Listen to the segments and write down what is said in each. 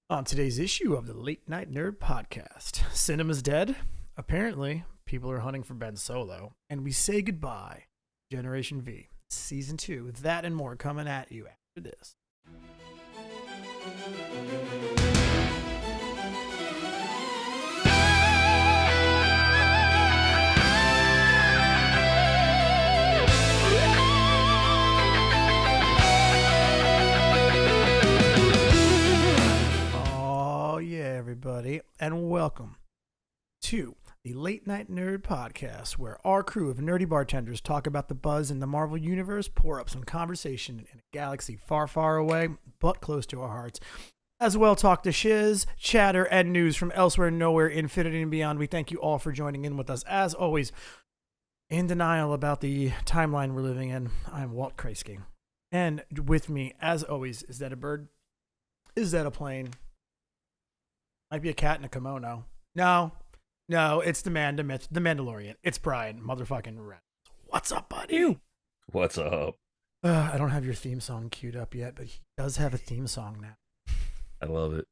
On today's issue of the Late Night Nerd Podcast, cinema's dead. Apparently, people are hunting for Ben Solo, and we say goodbye. Generation V, Season 2, that and more coming at you after this. Everybody, and welcome to the Late Night Nerd Podcast, where our crew of nerdy bartenders talk about the buzz in the Marvel Universe, pour up some conversation in a galaxy far, far away, but close to our hearts, as well talk to shiz, chatter, and news from elsewhere, nowhere, infinity and beyond. We thank you all for joining in with us, as always, in denial about the timeline we're living in. I'm Walt Kreisky, and with me, as always, is that a bird? Is that a plane? Might be a cat in a kimono. No, it's the man, the myth, the Mandalorian. It's Brian, motherfucking Reynolds. What's up, buddy? What's up? I don't have your theme song queued up yet, but he does have a theme song now. I love it.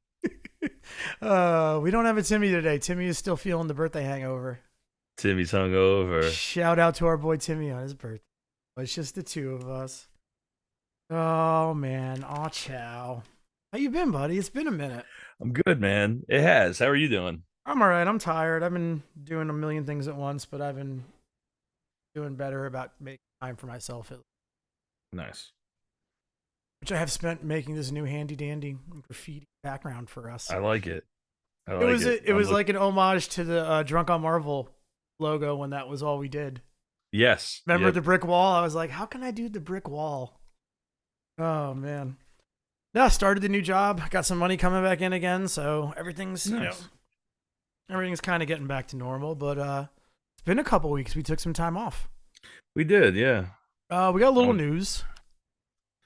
We don't have a Timmy today. Timmy is still feeling the birthday hangover. Timmy's hungover. Shout out to our boy Timmy on his birthday. It's just the two of us. Oh, man. Aw, chow. How you been, buddy? It's been a minute. I'm good, man. It has. How are you doing? I'm all right. I'm tired. I've been doing a million things at once, but I've been doing better about making time for myself. Nice. Which I have spent making this new handy dandy graffiti background for us. I like it. It was like an homage to the Drunk on Marvel logo when that was all we did. Yes. Remember the brick wall? I was like, how can I do the brick wall? Oh, man. Yeah, started the new job. Got some money coming back in again, so everything's nice. Everything's kind of getting back to normal. But it's been a couple weeks. We took some time off. We did, yeah. We got a little news,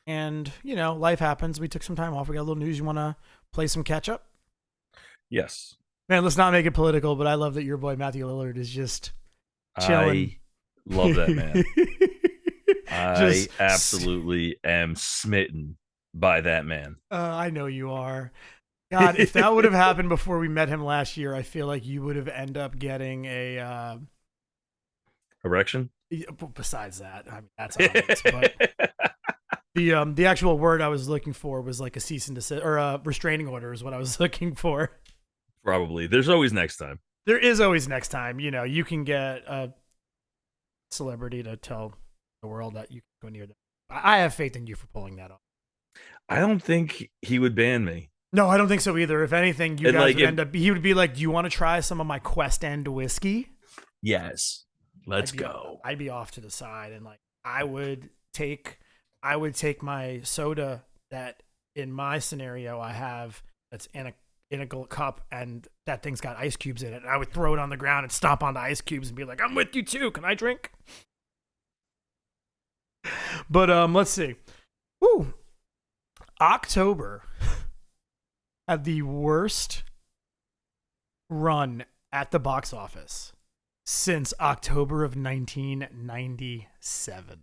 and life happens. We took some time off. We got a little news. You want to play some catch up? Yes. Man, let's not make it political, but I love that your boy Matthew Lillard is just chilling. I love that man. I absolutely am smitten by that man. I know you are. God, if that would have happened before we met him last year, I feel like you would have ended up getting a erection. Besides that, I mean that's obvious. But the actual word I was looking for was like a cease and desist or a restraining order is what I was looking for. Probably. There's always next time. There is always next time. You can get a celebrity to tell the world that you can go near them. I have faith in you for pulling that off. I don't think he would ban me. No, I don't think so either. If anything, you guys would end up. He would be like, "Do you want to try some of my Quest End whiskey?" Yes, let's go. I'd be off to the side, and I would take my soda that in my scenario I have that's in a cup, and that thing's got ice cubes in it, and I would throw it on the ground and stomp on the ice cubes and be like, "I'm with you too. Can I drink?" But let's see. Woo. October had the worst run at the box office since October of 1997.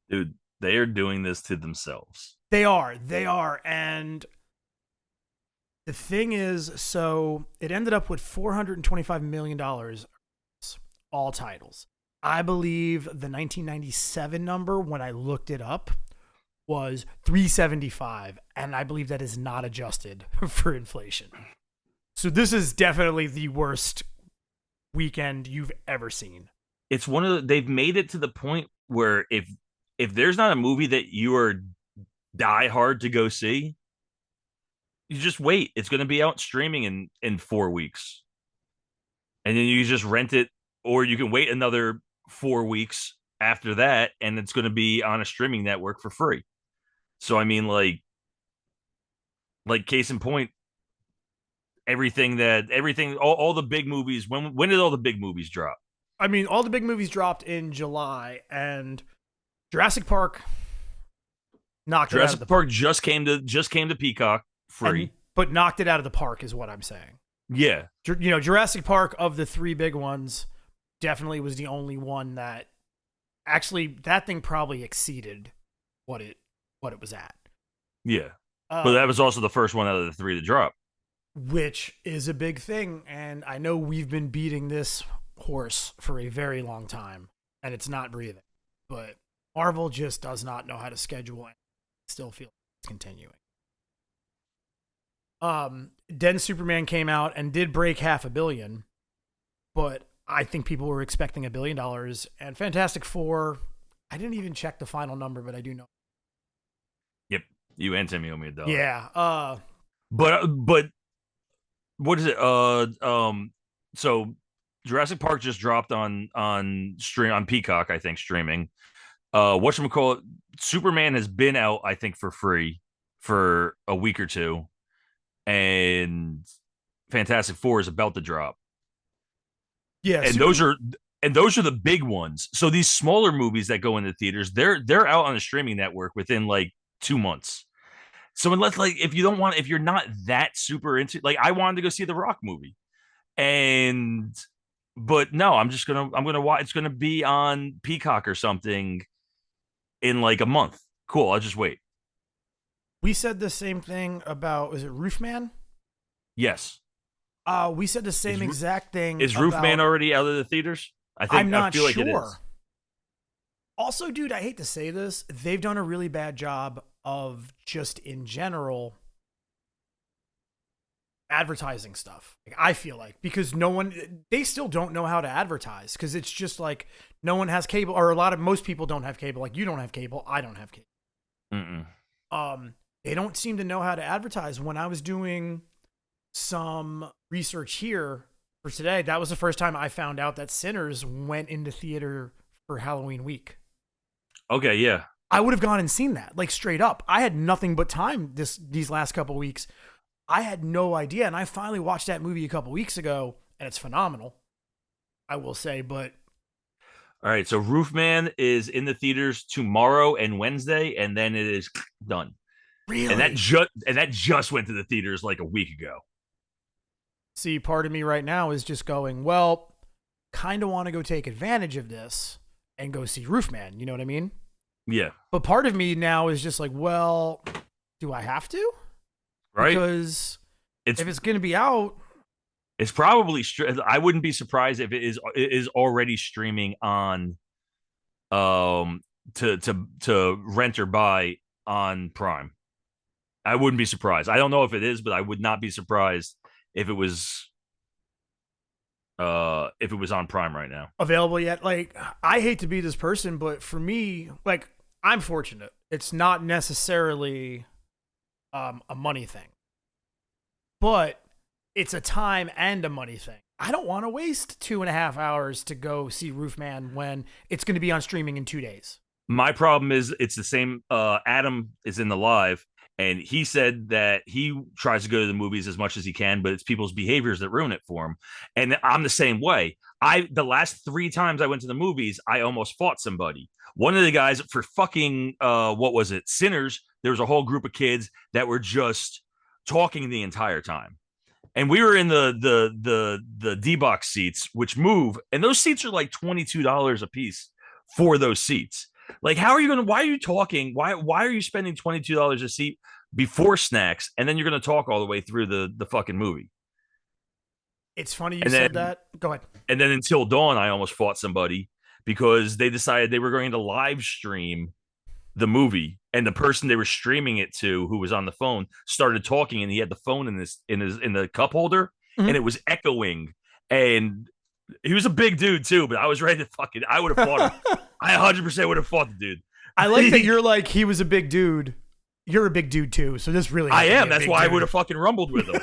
Dude, they are doing this to themselves. They are. And the thing is, so it ended up with $425 million, all titles. I believe the 1997 number, when I looked it up, was 375, and I believe that is not adjusted for inflation. So this is definitely the worst weekend you've ever seen. It's they've made it to the point where if there's not a movie that you are die hard to go see, you just wait. It's going to be out streaming in 4 weeks. And then you just rent it, or you can wait another 4 weeks after that, and it's going to be on a streaming network for free. So, I mean, like case in point, all the big movies, when did all the big movies drop? I mean, all the big movies dropped in July, and Jurassic Park knocked it out of the park. Jurassic Park just came to Peacock free. But knocked it out of the park is what I'm saying. Yeah. Jurassic Park, of the three big ones, definitely was the only one that actually, that thing probably exceeded what it was at. Yeah. But that was also the first one out of the three to drop. Which is a big thing. And I know we've been beating this horse for a very long time, and it's not breathing. But Marvel just does not know how to schedule and still feel it's continuing. Then Superman came out and did break $500 million, but I think people were expecting $1 billion. And Fantastic Four, I didn't even check the final number, but I do know. Yep, you and Timmy owe me $1. Yeah. But what is it? So Jurassic Park just dropped on stream on Peacock, I think, streaming. Whatchamacallit, Superman has been out, I think, for free for a week or two, and Fantastic Four is about to drop. Yeah, and those are the big ones. So these smaller movies that go into theaters, they're out on a streaming network within like 2 months. So unless, like, if you're not that super into, like, I wanted to go see the Rock movie, but no, I'm gonna watch. It's gonna be on Peacock or something in like a month. Cool, I'll just wait. We said the same thing about, was it Roofman? Yes. We said the same exact thing. Is Roofman already out of the theaters? I'm not sure. Like it is. Also, dude, I hate to say this, they've done a really bad job of just in general advertising stuff. Like, I feel like, because they still don't know how to advertise, because it's just like no one has cable, or most people don't have cable. Like, you don't have cable, I don't have cable. They don't seem to know how to advertise. When I was doing some research here for today, that was the first time I found out that Sinners went into theater for Halloween week. Okay, yeah. I would have gone and seen that, like, straight up. I had nothing but time these last couple weeks. I had no idea, and I finally watched that movie a couple weeks ago, and it's phenomenal, I will say. But all right, so Roofman is in the theaters tomorrow and Wednesday, and then it is done. Really? And that just went to the theaters like a week ago. See, part of me right now is just going, well, kind of want to go take advantage of this and go see Roofman. You know what I mean? Yeah. But part of me now is just like, well, do I have to? Right. Because if it's going to be out, it's probably. I wouldn't be surprised if it is already streaming on, to rent or buy on Prime. I wouldn't be surprised. I don't know if it is, but I would not be surprised if it was on Prime right now. Available yet. Like, I hate to be this person, but for me, like, I'm fortunate. It's not necessarily a money thing, but it's a time and a money thing. I don't want to waste 2.5 hours to go see Roofman when it's going to be on streaming in 2 days. My problem is it's the same. Adam is in the live, and he said that he tries to go to the movies as much as he can, but it's people's behaviors that ruin it for him. And I'm the same way. The last 3 times I went to the movies, I almost fought somebody. One of the guys for fucking what was it? Sinners. There was a whole group of kids that were just talking the entire time. And we were in the D-box seats, which move, and those seats are like $22 a piece for those seats. Like, why are you talking? Why are you spending $22 a seat before snacks, and then you're going to talk all the way through the fucking movie? It's funny you said that. Go ahead. And then Until Dawn, I almost fought somebody because they decided they were going to live stream the movie, and the person they were streaming it to, who was on the phone, started talking, and he had the phone in the cup holder, and it was echoing. And he was a big dude too, but I was ready to I would have fought him. I 100% would have fought the dude. I like that you're like, he was a big dude. You're a big dude too, so this really. I am. That's why I would have fucking rumbled with him.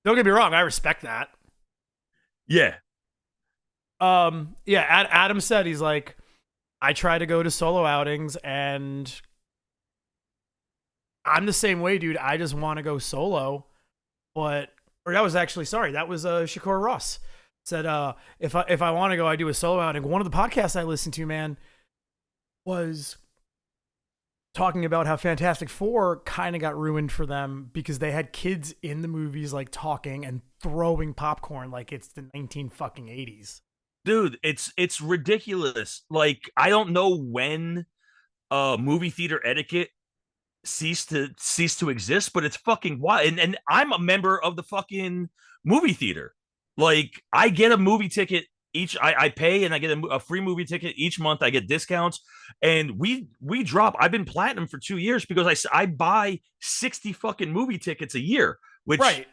Don't get me wrong. I respect that. Yeah. Yeah. Adam said, he's like, I try to go to solo outings, and I'm the same way, dude. I just want to go solo, that was Shakur Ross said, if I want to go, I do a solo outing. One of the podcasts I listened to, man, was talking about how Fantastic Four kind of got ruined for them because they had kids in the movies, like, talking and throwing popcorn like it's the 1980s. Dude, it's ridiculous. Like, I don't know when movie theater etiquette cease to exist, but it's fucking wild. And I'm a member of the fucking movie theater. Like I get a movie ticket each. I pay and I get a free movie ticket each month. I get discounts, and we drop. I've been platinum for 2 years because I buy 60 fucking movie tickets a year, which Right.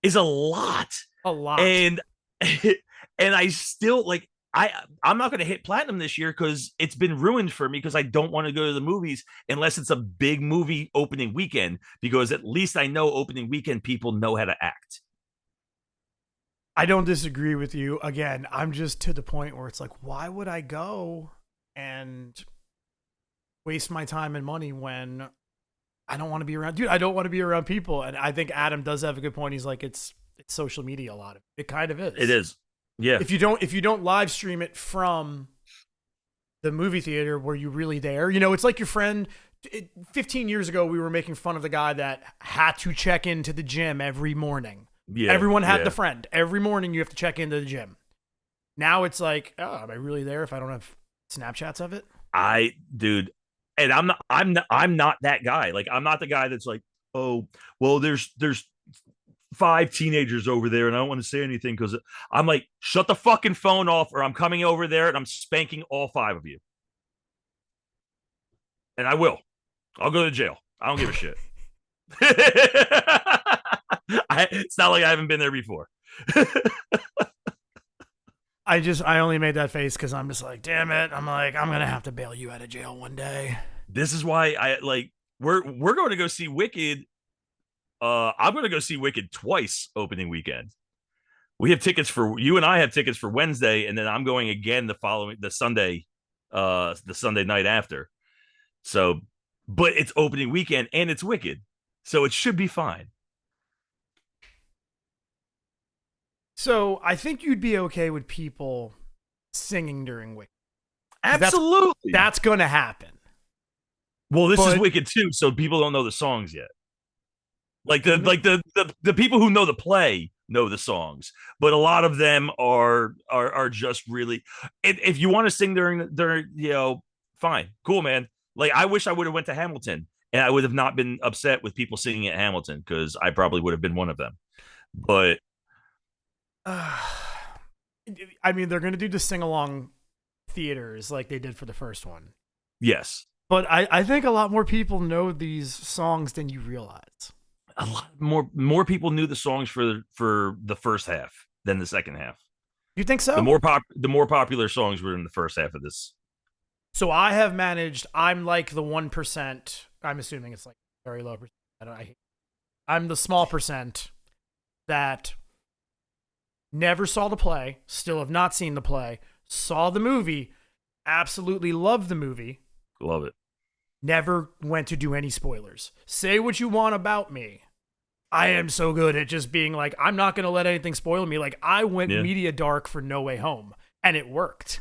is a lot. A lot. And and I still like I'm not going to hit platinum this year because it's been ruined for me because I don't want to go to the movies unless it's a big movie opening weekend, because at least I know opening weekend people know how to act. I don't disagree with you. Again, I'm just to the point where it's like, why would I go and waste my time and money when I don't want to be around? Dude, I don't want to be around people. And I think Adam does have a good point. He's like, it's social media a lot of it. It kind of is. It is. Yeah. If you don't live stream it from the movie theater, were you really there? You know, it's like your friend. 15 years ago, we were making fun of the guy that had to check into the gym every morning. Yeah. Everyone had the friend. Every morning you have to check into the gym. Now it's like, oh, am I really there if I don't have Snapchats of it? Dude, and I'm not that guy. Like I'm not the guy that's like, oh, well, there's 5 teenagers over there and I don't want to say anything because I'm like, shut the fucking phone off or I'm coming over there and I'm spanking all 5 of you. And I will. I'll go to jail. I don't give a shit. It's not like I haven't been there before. I only made that face because I'm just like, damn it. I'm like, I'm going to have to bail you out of jail one day. This is why we're going to go see Wicked. I'm going to go see Wicked twice opening weekend. You and I have tickets for Wednesday, and then I'm going again the Sunday night after. So, but it's opening weekend and it's Wicked, so it should be fine. So I think you'd be okay with people singing during Wicked. Absolutely, that's going to happen. Well, this is Wicked too, so people don't know the songs yet. Like the people who know the play know the songs, but a lot of them are just really. If you want to sing during fine, cool, man. Like I wish I would have went to Hamilton, and I would have not been upset with people singing at Hamilton because I probably would have been one of them. But I mean, they're going to do the sing along theaters like they did for the first one. Yes, but I think a lot more people know these songs than you realize. A lot more people knew the songs for the first half than the second half. You think so? The more popular songs were in the first half of this. So I have managed. I'm like the 1%. I'm assuming it's like very low percent. I'm the small percent that never saw the play, still have not seen the play, saw the movie, absolutely loved the movie. Love it. Never went to do any spoilers. Say what you want about me. I am so good at just being like, I'm not going to let anything spoil me. Like, I went media dark for No Way Home, and it worked.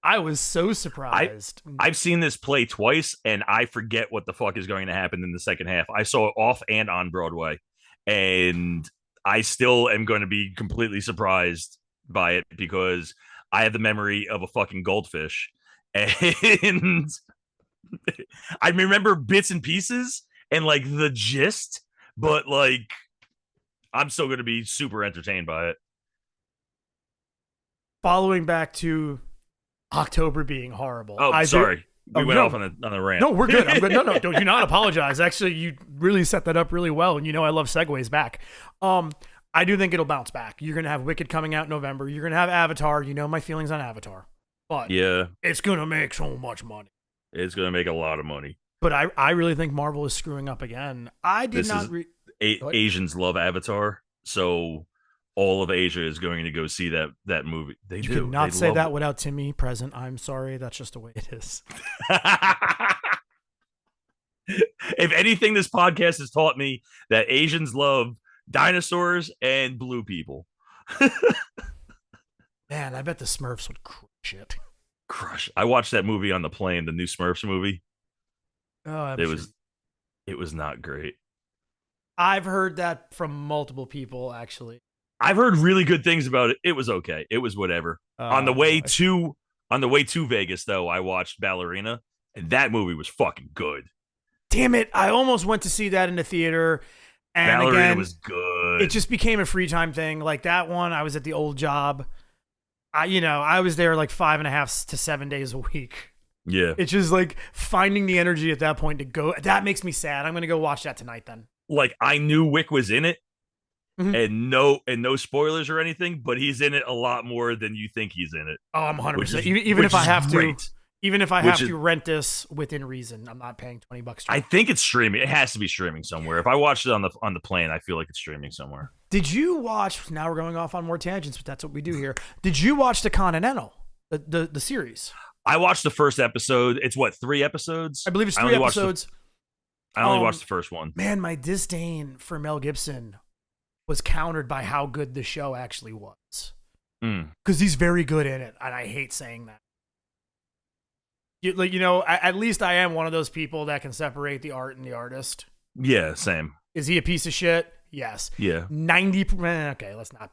I was so surprised. I've seen this play twice, and I forget what the fuck is going to happen in the second half. I saw it off and on Broadway, and I still am going to be completely surprised by it because I have the memory of a fucking goldfish. And I remember bits and pieces and like the gist, but like I'm still going to be super entertained by it. Following back to October being horrible. Oh, sorry. We went off on a rant. No, we're good. I'm good. No, do not apologize. Actually, you really set that up really well, and you know I love segues back. I do think it'll bounce back. You're going to have Wicked coming out in November. You're going to have Avatar. You know my feelings on Avatar. But yeah, it's going to make so much money. It's going to make a lot of money. But I really think Marvel is screwing up again. Asians love Avatar, so all of Asia is going to go see that movie. You could not say that without Timmy present. I'm sorry. That's just the way it is. If anything, this podcast has taught me that Asians love dinosaurs and blue people. Man, I bet the Smurfs would crush it. Crush. I watched that movie on the plane, the new Smurfs movie. Oh, it was not great. I've heard that from multiple people, actually. I've heard really good things about it. It was okay. It was whatever. On the way to Vegas, though, I watched Ballerina, And that movie was fucking good. Damn it. I almost went to see that in the theater. And Ballerina again, was good. it just became a free time thing. Like that one, I was at the old job. I was there like 5.5 to 7 days a week. Yeah. It's just like finding the energy at that point to go. That makes me sad. I'm going to go watch that tonight then. Like I knew Wick was in it. Mm-hmm. And no spoilers or anything, but he's in it a lot more than you think he's in it. Oh, I'm 100%. Even if I have great. to, even if I have to rent this within reason, I'm not paying $20. I think it's streaming. It has to be streaming somewhere. If I watched it on the plane, I feel like it's streaming somewhere. Did you watch? Now we're going off on more tangents, but that's what we do here. Did you watch The Continental, the series? I watched the first episode. It's what, 3 episodes? I believe it's 3 episodes. I only watched the first one. Man, my disdain for Mel Gibson was countered by how good the show actually was. Because he's very good in it, and I hate saying that. At least I am one of those people that can separate the art and the artist. Yeah, same. Is he a piece of shit? Yes. Yeah. 90%. Okay, let's not.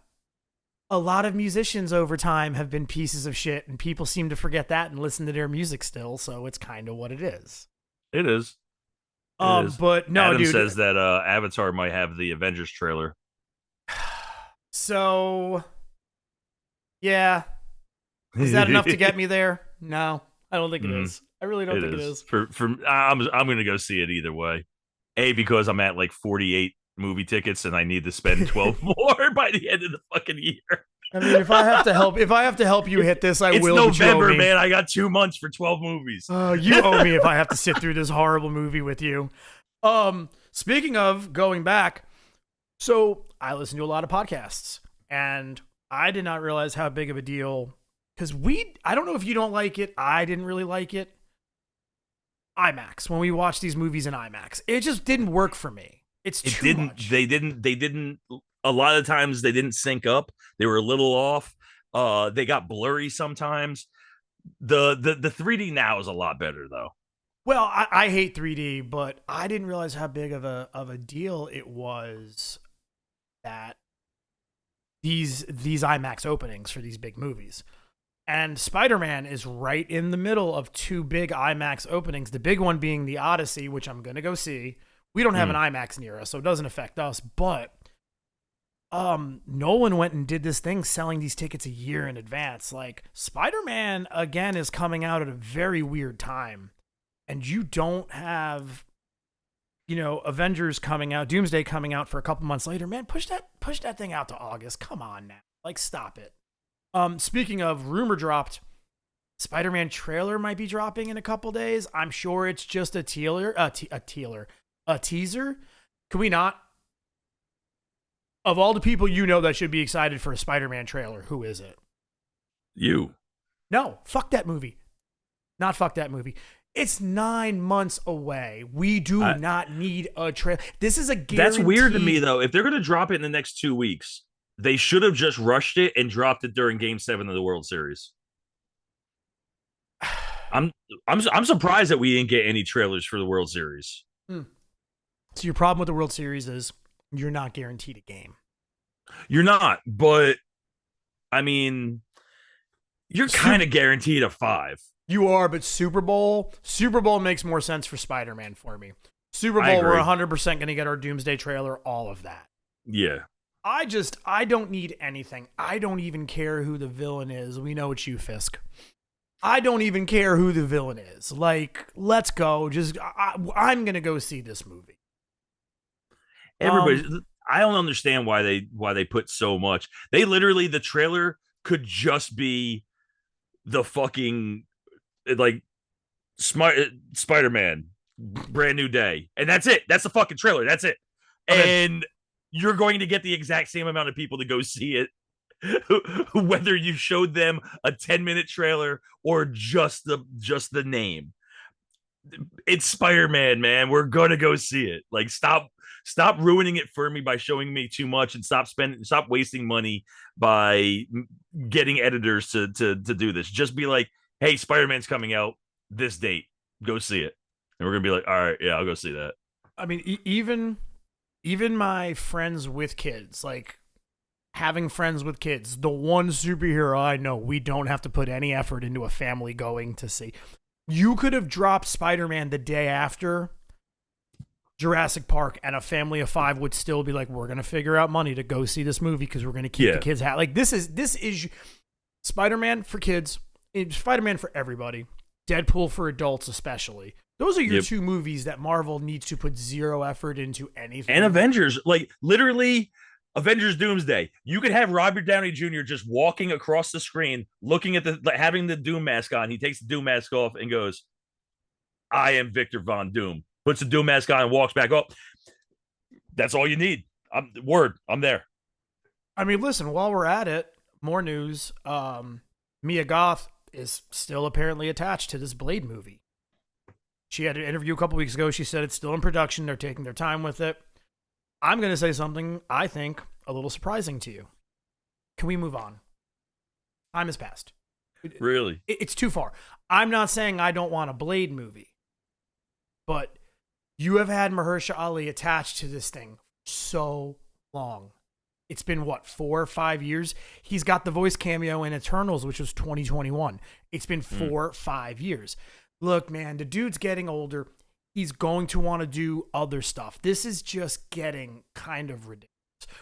A lot of musicians over time have been pieces of shit, and people seem to forget that and listen to their music still, so it's kind of what it is. It is. But no, Adam dude. says that Avatar might have the Avengers trailer. So, yeah. Is that enough to get me there? No, I don't think it is. I really don't think it is. I'm going to go see it either way. Because I'm at like 48 movie tickets and I need to spend 12 more by the end of the fucking year. I mean, if I have to help you hit this, I will. It's November, man. I got 2 months for 12 movies. You owe me if I have to sit through this horrible movie with you. Speaking of going back, so I listen to a lot of podcasts, and I did not realize how big of a deal, because I don't know if you don't like it. I didn't really like it. IMAX, when we watch these movies in IMAX, it just didn't work for me. It's too much. They didn't. A lot of times they didn't sync up. They were a little off. They got blurry sometimes. The 3D now is a lot better though. Well, I hate 3D, but I didn't realize how big of a deal it was that these IMAX openings for these big movies. And Spider-Man is right in the middle of 2 big IMAX openings. The big one being the Odyssey, which I'm going to go see. We don't have an IMAX near us, so it doesn't affect us. But Nolan went and did this thing selling these tickets a year in advance. Like, Spider-Man, again, is coming out at a very weird time. And you don't have, Avengers coming out, Doomsday coming out for a couple months later. Man, push that thing out to August. Come on now. Like, stop it. Speaking of, rumor dropped, Spider-Man trailer might be dropping in a couple days. I'm sure it's just a teaser. Can we not? Of all the people that should be excited for a Spider-Man trailer, who is it? You. No, fuck that movie. Not fuck that movie. It's 9 months away. We do not need a trailer. This is a guarantee. That's weird to me, though. If they're going to drop it in the next 2 weeks, they should have just rushed it and dropped it during Game 7 of the World Series. I'm surprised that we didn't get any trailers for the World Series. So your problem with the World Series is you're not guaranteed a game. You're not, but I mean, you're kind of guaranteed a 5. You are, but Super Bowl makes more sense for Spider-Man for me. Super Bowl, we're 100% going to get our Doomsday trailer, all of that. Yeah. I don't need anything. I don't even care who the villain is. We know it's you, Fisk. I don't even care who the villain is. Like, let's go. I'm going to go see this movie. I don't understand why they put so much. They literally, the trailer could just be the fucking like Spider-Man brand new day, and that's it. That's the fucking trailer. That's it. Okay. And you're going to get the exact same amount of people to go see it, whether you showed them a 10-minute trailer or just the name. It's Spider-Man, man. We're gonna go see it. Like, stop ruining it for me by showing me too much, and stop wasting money by getting editors to do this. Just be like, hey, Spider-Man's coming out this date. Go see it. And we're gonna be like, all right, yeah, I'll go see that. I mean, even my friends with kids, like having friends with kids, the one superhero I know we don't have to put any effort into a family going to see. You could have dropped Spider-Man the day after Jurassic Park, and a family of 5 would still be like, we're going to figure out money to go see this movie because we're going to keep the kids happy. Like, this is Spider-Man for kids. It's Spider-Man for everybody. Deadpool for adults especially. Those are your two movies that Marvel needs to put zero effort into anything. And Avengers, like literally Avengers Doomsday. You could have Robert Downey Jr. just walking across the screen, looking at having the Doom mask on. He takes the Doom mask off and goes, I am Victor Von Doom. Puts the Doom mask on and walks back up. That's all you need. I'm there. I mean, listen, while we're at it, more news. Mia Goth is still apparently attached to this Blade movie. She had an interview a couple weeks ago. She said it's still in production. They're taking their time with it. I'm going to say something I think a little surprising to you. Can we move on? Time has passed. Really? It's too far. I'm not saying I don't want a Blade movie, but you have had Mahershala Ali attached to this thing so long. It's been, 4 or 5 years? He's got the voice cameo in Eternals, which was 2021. It's been 4 or 5 years. Look, man, the dude's getting older. He's going to want to do other stuff. This is just getting kind of ridiculous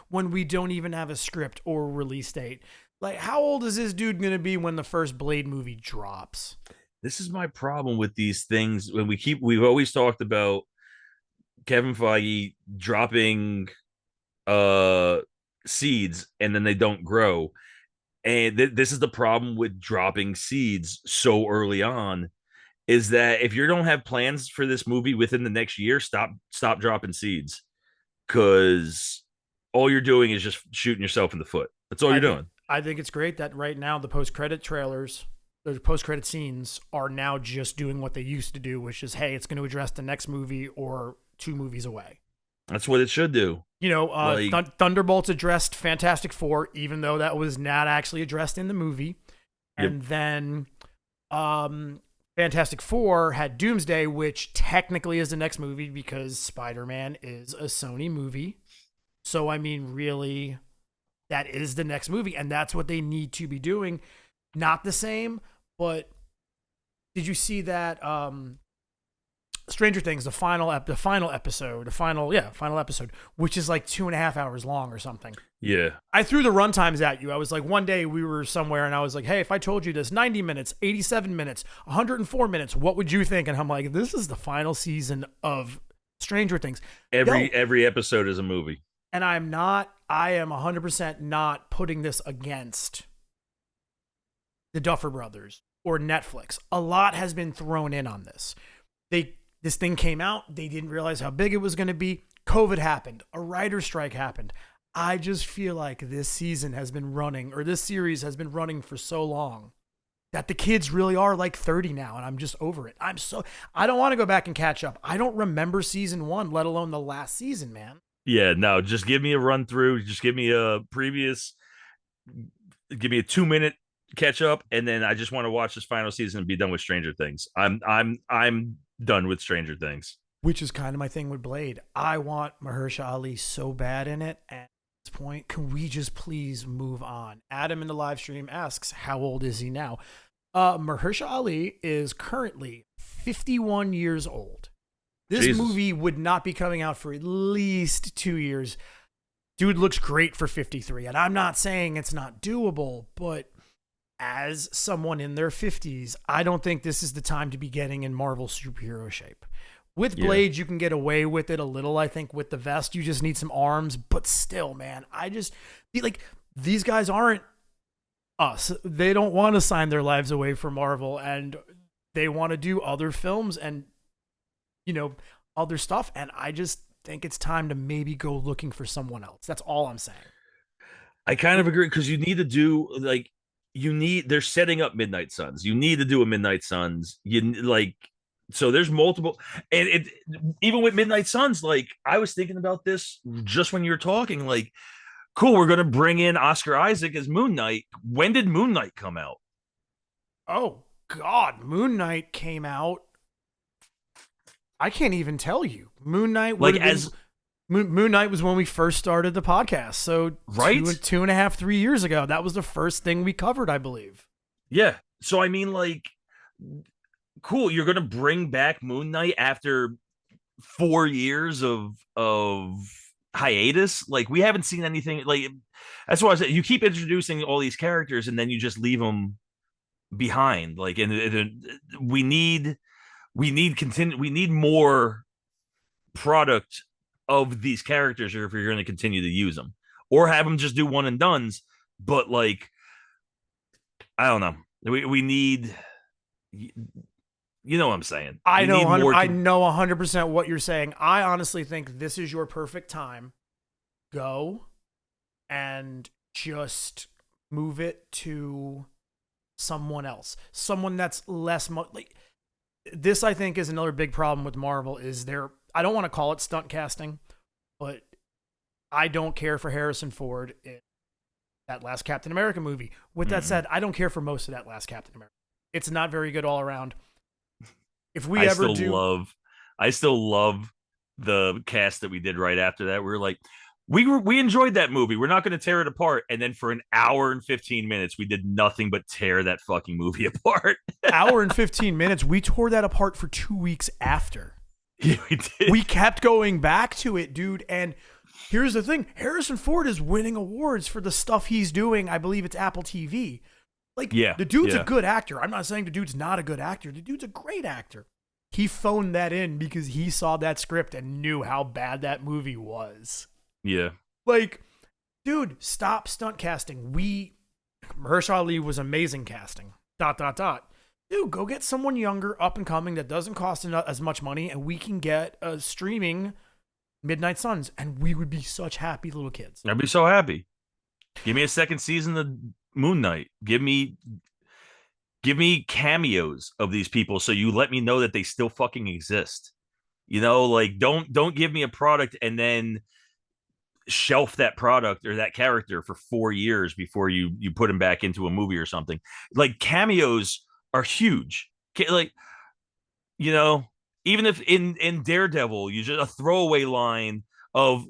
when we don't even have a script or a release date. Like, how old is this dude going to be when the first Blade movie drops? This is my problem with these things. When we've always talked about Kevin Feige dropping seeds and then they don't grow. And this is the problem with dropping seeds so early on, is that if you don't have plans for this movie within the next year, stop dropping seeds, because all you're doing is just shooting yourself in the foot. That's all you're doing. I think it's great that right now the post-credit trailers, the post-credit scenes are now just doing what they used to do, which is, hey, it's going to address the next movie or 2 movies away. That's what it should do. You know, Thunderbolts addressed Fantastic Four, even though that was not actually addressed in the movie. And then Fantastic Four had Doomsday, which technically is the next movie because Spider-Man is a Sony movie. So, I mean, really, that is the next movie. And that's what they need to be doing. Not the same, but did you see that Stranger Things, the final episode, which is like 2.5 hours long or something. Yeah. I threw the runtimes at you. I was like, one day we were somewhere and I was like, hey, if I told you this, 90 minutes, 87 minutes, 104 minutes, what would you think? And I'm like, this is the final season of Stranger Things. Every episode is a movie. And I am 100% not putting this against the Duffer Brothers or Netflix. A lot has been thrown in on this. This thing came out. They didn't realize how big it was going to be. COVID happened. A writer's strike happened. I just feel like this season has been running, or this series has been running for so long that the kids really are like 30 now, and I'm just over it. I don't want to go back and catch up. I don't remember season 1, let alone the last season, man. Yeah, no, just give me a run through. Just give me a 2-minute catch up, and then I just want to watch this final season and be done with Stranger Things. I'm done with Stranger Things. Which is kind of my thing with Blade. I want Mahershala Ali so bad in it. At this point, can we just please move on? Adam in the live stream asks, how old is he now? Mahershala Ali is currently 51 years old. This movie would not be coming out for at least 2 years. Dude looks great for 53. And I'm not saying it's not doable, but as someone in their 50s, I don't think this is the time to be getting in Marvel superhero shape. With Blade, you can get away with it a little, I think, with the vest. You just need some arms. But still, man, these guys aren't us. They don't want to sign their lives away for Marvel, and they want to do other films and, other stuff. And I just think it's time to maybe go looking for someone else. That's all I'm saying. I kind of agree, because you need to do, they're setting up Midnight Suns. You need to do a Midnight Suns. So there's multiple, and even with Midnight Suns, I was thinking about this just when you were talking, cool, we're going to bring in Oscar Isaac as Moon Knight. When did Moon Knight come out? Oh God, Moon Knight came out. I can't even tell you. Moon Knight Moon Knight was when we first started the podcast. So right? 2.5, 3 years ago, that was the first thing we covered, I believe. Yeah. So I mean, cool. You're gonna bring back Moon Knight after 4 years of hiatus. Like we haven't seen anything. Like that's why I said you keep introducing all these characters and then you just leave them behind. Like and we need more product of these characters if you're going to continue to use them, or have them just do one and dones. But like I don't know, we need, you know what I'm saying. I You know, need more. I know 100% what you're saying. I honestly think this is your perfect time. Go and just move it to someone else, someone that's less like this. I think is another big problem with Marvel is I don't want to call it stunt casting, but I don't care for Harrison Ford in that last Captain America movie. With that said, I don't care for most of that last Captain America. It's not very good all around. If we I still love the cast that we did right after that. We're like, we enjoyed that movie. We're not going to tear it apart. And then for an hour and 15 minutes, we did nothing but tear that fucking movie apart. hour and 15 minutes, we tore that apart for 2 weeks after. Yeah, we did. We kept going back to it, dude. And here's the thing. Harrison Ford is winning awards for the stuff he's doing. I believe it's Apple TV. Like, the dude's a good actor. I'm not saying the dude's not a good actor. The dude's a great actor. He phoned that in because he saw that script and knew how bad that movie was. Yeah. Like, dude, stop stunt casting. Mahershala Ali was amazing casting. ... Dude, go get someone younger, up and coming, that doesn't cost as much money, and we can get a streaming Midnight Suns, and we would be such happy little kids. I'd be so happy. Give me a second season of Moon Knight. Give me cameos of these people so you let me know that they still fucking exist. You know, like don't give me a product and then shelf that product or that character for 4 years before you put him back into a movie or something. Like cameos are huge. Like, you know, even if in Daredevil, you just a throwaway line of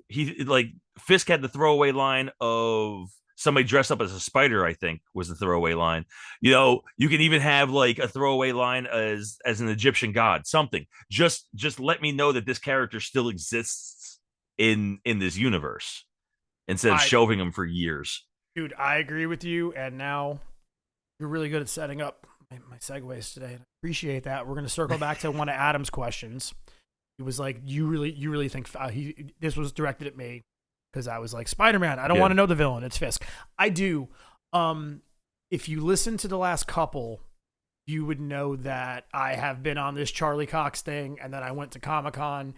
Fisk had the throwaway line of somebody dressed up as a spider, I think was the throwaway line. You know, you can even have like a throwaway line as an Egyptian god, something. Just let me know that this character still exists in this universe instead of shelving them for years. Dude, I agree with you, and now you're really good at setting up my segues today. I appreciate that. We're going to circle back to one of Adam's questions. He was like, you really think this was directed at me because I was like, Spider-Man, I don't want to know the villain. It's Fisk. I do. If you listen to the last couple, you would know that I have been on this Charlie Cox thing, and then I went to Comic-Con,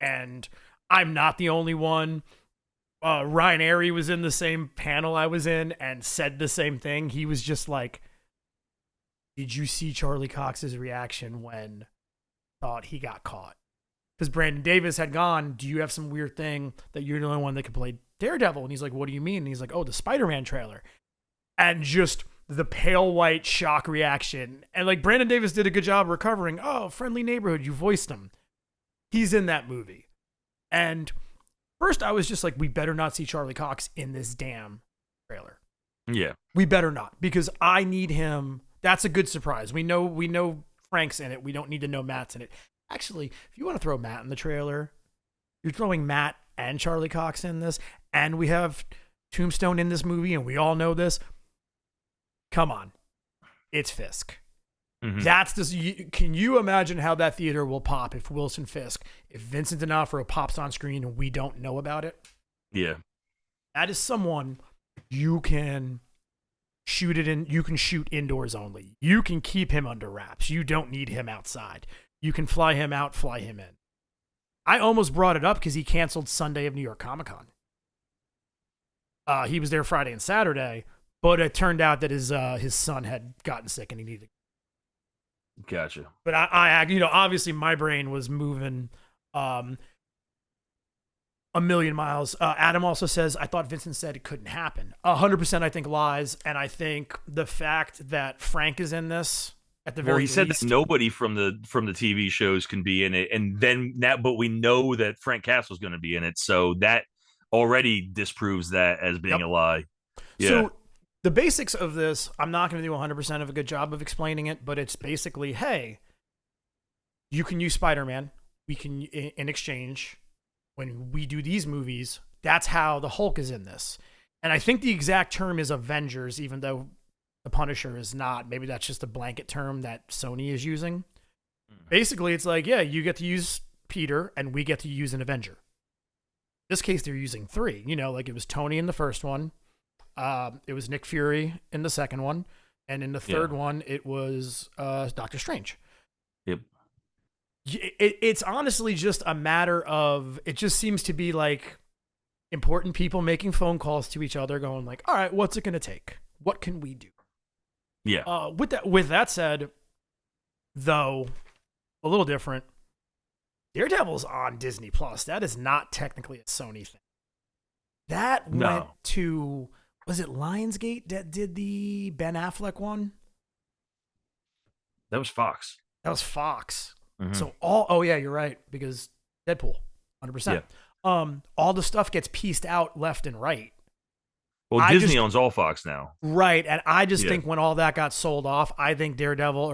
and I'm not the only one. Ryan Airy was in the same panel I was in and said the same thing. He was just like, did you see Charlie Cox's reaction when thought he got caught? Because Brandon Davis had gone, do you have some weird thing that you're the only one that can play Daredevil? And he's like, what do you mean? And he's like, oh, the Spider-Man trailer. And just the pale white shock reaction. And like Brandon Davis did a good job recovering. Oh, Friendly Neighborhood, you voiced him. He's in that movie. And first I was just like, we better not see Charlie Cox in this damn trailer. Yeah. We better not, because I need him. That's a good surprise. We know Frank's in it. We don't need to know Matt's in it. Actually, if you want to throw Matt in the trailer, you're throwing Matt and Charlie Cox in this, and we have Tombstone in this movie, and we all know this. Come on. It's Fisk. Mm-hmm. That's this. Can you imagine how that theater will pop if Wilson Fisk, if Vincent D'Onofrio pops on screen and we don't know about it? Yeah. That is someone you can shoot it in. You can shoot indoors only. You can keep him under wraps. You don't need him outside. You can fly him out, fly him in. I almost brought it up because he canceled Sunday of New York Comic Con. He was there Friday and Saturday, but it turned out that his son had gotten sick and he needed. Gotcha. But I obviously my brain was moving a million miles. Adam also says, I thought Vincent said it couldn't happen. 100% I think lies. And I think the fact that Frank is in this at the very least. He said that nobody from the TV shows can be in it. And then but we know that Frank Castle's going to be in it. So that already disproves that as being a lie. Yeah. So the basics of this, I'm not going to do 100% of a good job of explaining it, but it's basically, hey, You can use Spider-Man. We can, in exchange, when we do these movies, that's how the Hulk is in this. And I think the exact term is Avengers, even though the Punisher is not. Maybe that's just a blanket term that Sony is using. Basically, it's like, yeah, you get to use Peter and we get to use an Avenger. In this case, they're using 3. Like it was Tony in the first one. It was Nick Fury in the second one. And in the third one, it was Doctor Strange. Yep. It's honestly just a matter of, it just seems to be like important people making phone calls to each other going like, all right, what's it going to take? What can we do? Yeah. With that said, though, a little different. Daredevil's on Disney Plus. That is not technically a Sony thing. That went to, was it Lionsgate that did the Ben Affleck one? That was Fox. That was Fox. Mm-hmm. So yeah, you're right, because Deadpool, 100%. Yeah. All the stuff gets pieced out left and right. Well, Disney owns all Fox now. Right, and I just think when all that got sold off, I think Daredevil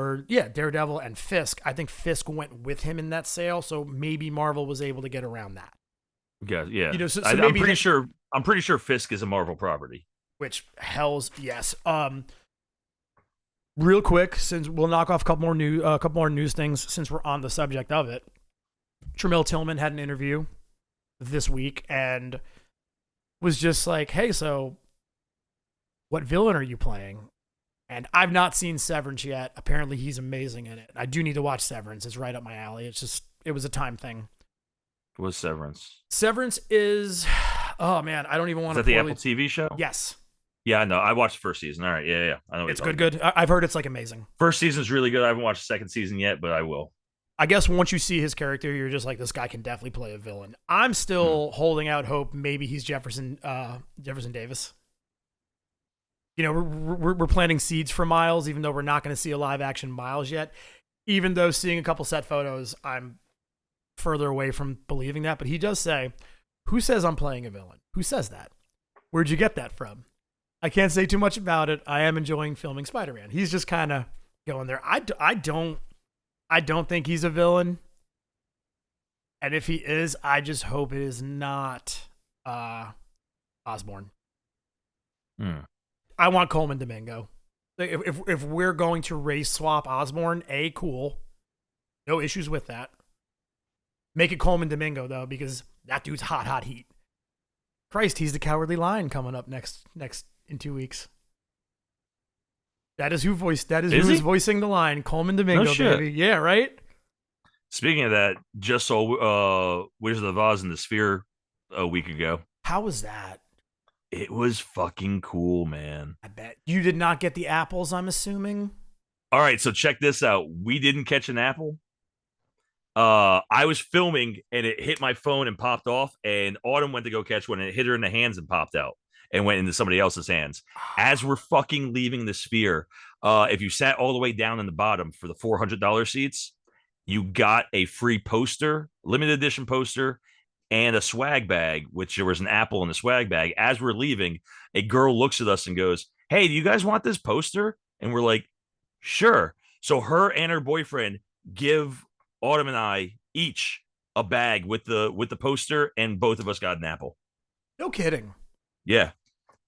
and Fisk, I think Fisk went with him in that sale, so maybe Marvel was able to get around that. Yeah. I'm pretty sure Fisk is a Marvel property. Which, hells yes. Real quick, since we'll knock off a couple more news things since we're on the subject of it. Tramiel Tillman had an interview this week and was just like, hey, so what villain are you playing? And I've not seen Severance yet. Apparently he's amazing in it. I do need to watch Severance. It's right up my alley. It was a time thing. What was Severance? Severance is, oh man, I don't even want to. Is that the Apple TV show? Yes. Yeah, I know. I watched the first season. All right, yeah. I know. It's good. I've heard it's like amazing. First season's really good. I haven't watched the second season yet, but I will. I guess once you see his character, you're just like, this guy can definitely play a villain. I'm still holding out hope. Maybe he's Jefferson Davis. We're planting seeds for Miles, even though we're not going to see a live action Miles yet. Even though seeing a couple set photos, I'm further away from believing that. But he does say, "Who says I'm playing a villain? Who says that? Where'd you get that from?" I can't say too much about it. I am enjoying filming Spider-Man. He's just kind of going there. I don't think he's a villain. And if he is, I just hope it is not Osborn. I want Coleman Domingo. If we're going to race swap Osborn, cool. No issues with that. Make it Coleman Domingo, though, because that dude's hot heat. Christ, he's the Cowardly Lion coming up next in 2 weeks. That is who is voicing the line. Coleman Domingo, baby. Yeah, right? Speaking of that, just saw Wizard of Oz in the Sphere a week ago. How was that? It was fucking cool, man. I bet. You did not get the apples, I'm assuming? All right, so check this out. We didn't catch an apple. I was filming, and it hit my phone and popped off, and Autumn went to go catch one, and it hit her in the hands and popped out and went into somebody else's hands. As we're fucking leaving the Sphere, if you sat all the way down in the bottom for the $400 seats, you got a free poster, limited edition poster, and a swag bag, which there was an apple in the swag bag. As we're leaving, a girl looks at us and goes, "Hey, do you guys want this poster?" And we're like, "Sure." So her and her boyfriend give Autumn and I each a bag with the poster, and both of us got an apple. No kidding. Yeah.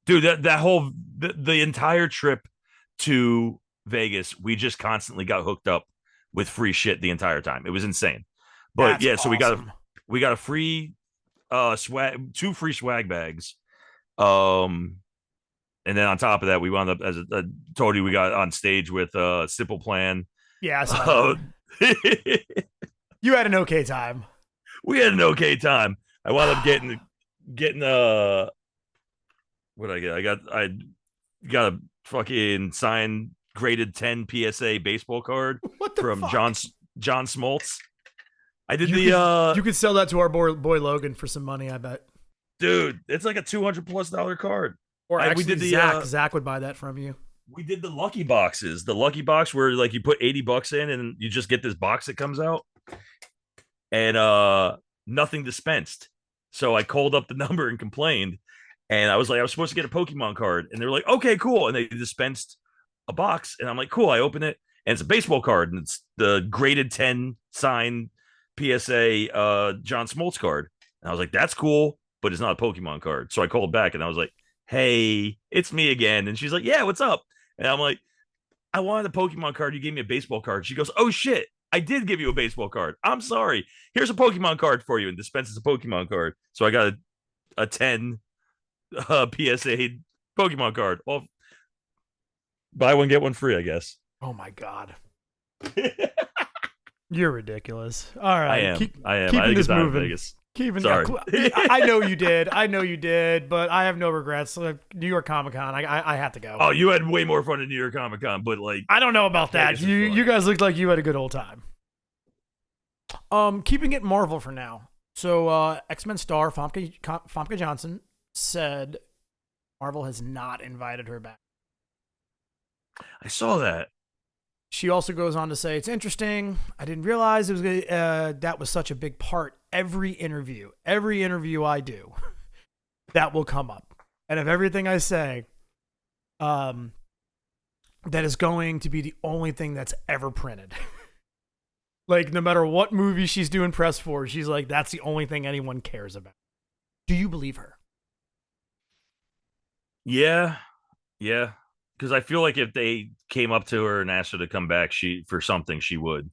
Dude, that whole the entire trip to Vegas, we just constantly got hooked up with free shit the entire time. It was insane. But That's so awesome. we got a free swag, 2 free swag bags. And then on top of that, we wound up, as I told you, we got on stage with Simple Plan. Yeah, you had an okay time. We had an okay time. I wound up getting what I get? I got a fucking signed graded 10 PSA baseball card from fuck? John Smoltz. I did you could sell that to our boy Logan for some money, I bet. Dude, it's like a $200+ card. Or actually, we did Zach would buy that from you. We did the lucky boxes. The lucky box where like you put $80 in and you just get this box that comes out. And nothing dispensed. So I called up the number and complained. And I was like, I was supposed to get a Pokemon card. And they were like, okay, cool. And they dispensed a box. And I'm like, cool. I open it. And it's a baseball card. And it's the graded 10 signed PSA John Smoltz card. And I was like, that's cool, but it's not a Pokemon card. So I called back and I was like, hey, it's me again. And she's like, yeah, what's up? And I'm like, I wanted a Pokemon card. You gave me a baseball card. She goes, oh shit, I did give you a baseball card. I'm sorry. Here's a Pokemon card for you, and dispenses a Pokemon card. So I got a 10 PSA Pokemon card. Well, buy one, get one free, I guess. Oh my God. You're ridiculous. All right. I am. Keeping I had this a time moving. in Vegas. Sorry. Sorry. I know you did. But I have no regrets. Like, New York Comic Con, I had to go. Oh, you had way more fun at New York Comic Con, but like, I don't know about that. You guys looked like you had a good old time. Keeping it Marvel for now. So X-Men star Famke Johnson said Marvel has not invited her back. I saw that. She also goes on to say, it's interesting. I didn't realize it was that was such a big part. Every interview I do, that will come up. And if everything I say, that is going to be the only thing that's ever printed. Like, no matter what movie she's doing press for, she's like, that's the only thing anyone cares about. Do you believe her? Yeah. Because I feel like if they came up to her and asked her to come back, for something, she would.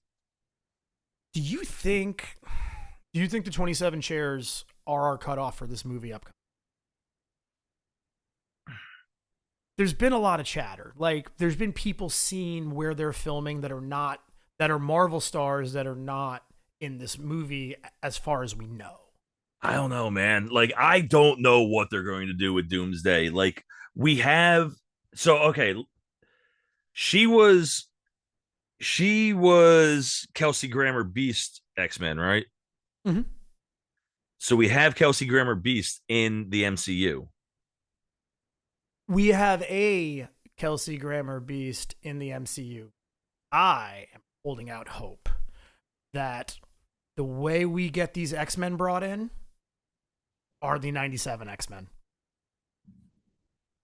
Do you think the 27 chairs are our cutoff for this movie upcoming? There's been a lot of chatter. Like, there's been people seen where they're filming that are Marvel stars that are not in this movie as far as we know. I don't know, man. Like, I don't know what they're going to do with Doomsday. Like, we have... So, okay, she was Kelsey Grammer Beast X-Men, right? Mm-hmm. So we have Kelsey Grammer Beast in the MCU. We have a Kelsey Grammer Beast in the MCU. I am holding out hope that the way we get these X-Men brought in are the 97 X-Men.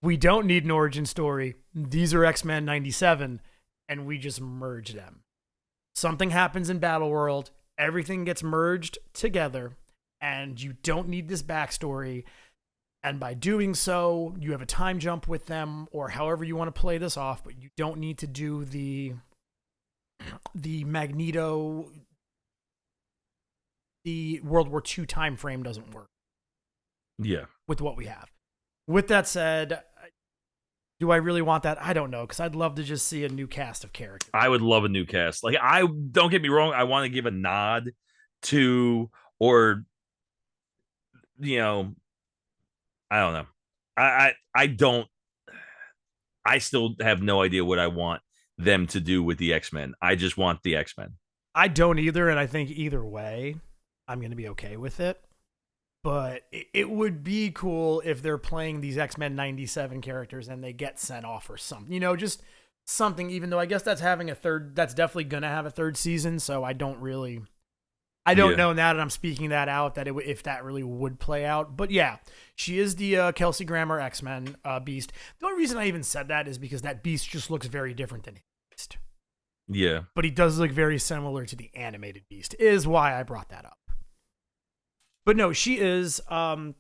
We don't need an origin story. These are X-Men 97, and we just merge them. Something happens in Battle World, everything gets merged together, and you don't need this backstory. And by doing so, you have a time jump with them, or however you want to play this off, but you don't need to do the Magneto, the World War II time frame doesn't work. Yeah. With what we have. With that said, do I really want that? I don't know, because I'd love to just see a new cast of characters. I would love a new cast. Like, don't get me wrong, I want to give a nod to, or, you know, I don't know. I still have no idea what I want them to do with the X-Men. I just want the X-Men. I don't either, and I think either way, I'm going to be okay with it. But it would be cool if they're playing these X-Men 97 characters and they get sent off or something. You know, just something, even though I guess that's definitely going to have a third season, so I don't know now that I'm speaking that out, that if that really would play out. But yeah, she is the Kelsey Grammer X-Men Beast. The only reason I even said that is because that Beast just looks very different than Beast. Yeah. But he does look very similar to the animated Beast, is why I brought that up. But no, she is. I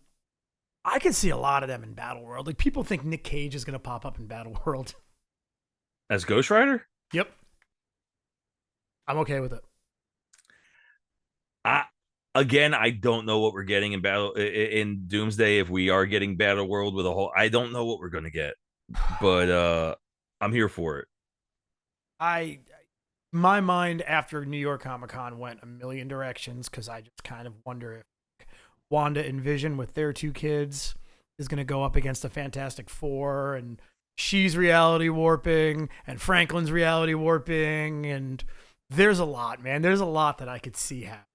can see a lot of them in Battle World. Like, people think Nick Cage is going to pop up in Battle World. As Ghost Rider? Yep. I'm okay with it. I don't know what we're getting in Doomsday. If we are getting Battle World with I don't know what we're going to get, but I'm here for it. My mind after New York Comic Con went a million directions, because I just kind of wonder if Wanda and Vision with their two kids is going to go up against the Fantastic Four, and she's reality warping, and Franklin's reality warping, and there's a lot, man. There's a lot that I could see happen.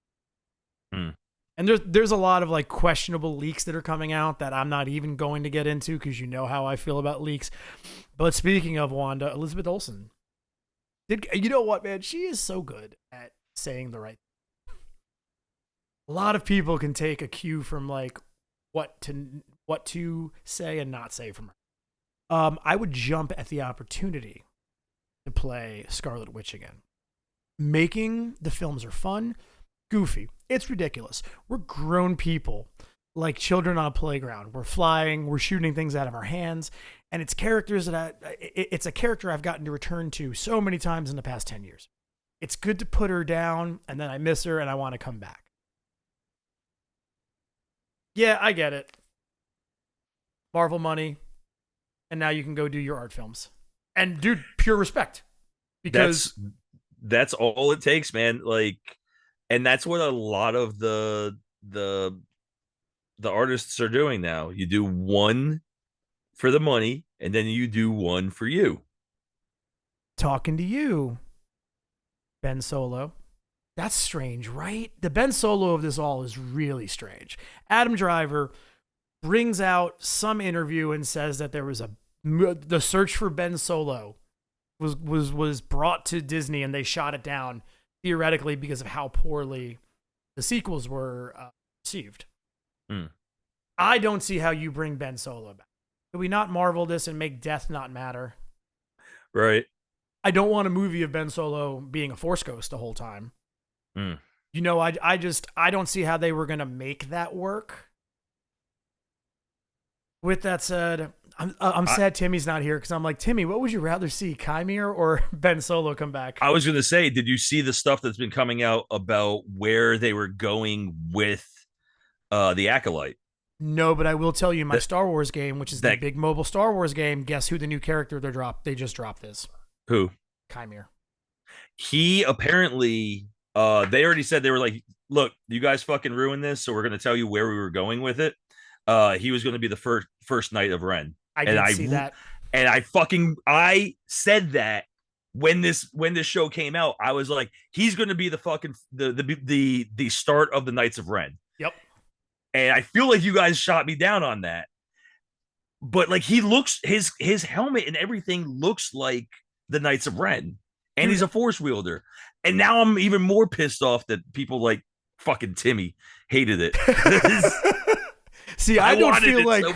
And there's a lot of like questionable leaks that are coming out that I'm not even going to get into, because you know how I feel about leaks. But speaking of Wanda, Elizabeth Olsen, you know what, man? She is so good at saying the right thing. A lot of people can take a cue from like what to say and not say from her. I would jump at the opportunity to play Scarlet Witch again. making the films are fun, goofy. It's ridiculous. We're grown people, like children on a playground. We're flying, we're shooting things out of our hands, and it's characters that it's a character I've gotten to return to so many times in the past 10 years. It's good to put her down, and then I miss her, and I want to come back. Yeah, I get it. Marvel money, and now you can go do your art films. And dude, pure respect. Because that's all it takes, man. Like, and that's what a lot of the artists are doing now. You do one for the money, and then you do one for you. Talking to you, Ben Solo. That's strange, right? The Ben Solo of this all is really strange. Adam Driver brings out some interview and says that there was the search for Ben Solo was brought to Disney and they shot it down theoretically because of how poorly the sequels were received. I don't see how you bring Ben Solo back. Could we not Marvel this and make death not matter? Right. I don't want a movie of Ben Solo being a Force ghost the whole time. You know, I don't see how they were going to make that work. With that said, I'm sad Timmy's not here because I'm like, Timmy, what would you rather see, Chimere or Ben Solo come back? I was going to say, did you see the stuff that's been coming out about where they were going with the Acolyte? No, but I will tell you my Star Wars game, which is the big mobile Star Wars game. Guess who the new character they just dropped is? Who? Chimere. He apparently, they already said, they were like, look, you guys fucking ruined this, so we're going to tell you where we were going with it. He was going to be the first Knight of Ren. I did see that. And I said that when this show came out, I was like, he's going to be the fucking the start of the Knights of Ren. Yep. And I feel like you guys shot me down on that. But like, he looks, his helmet and everything looks like the Knights of Ren, and he's a Force wielder. And now I'm even more pissed off that people like fucking Timmy hated it. See, I don't feel like so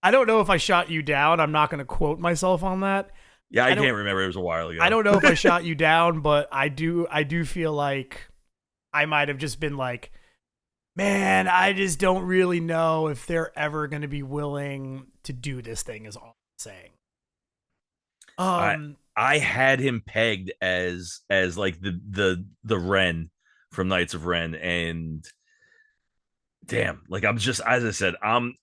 I don't know if I shot you down. I'm not going to quote myself on that. Yeah, I can't remember. It was a while ago. I don't know if I shot you down, but I do feel like I might have just been like, man, I just don't really know if they're ever going to be willing to do this thing, is all I'm saying. I had him pegged as like the Ren from Knights of Ren, and damn, like, I'm just, as I said, I'm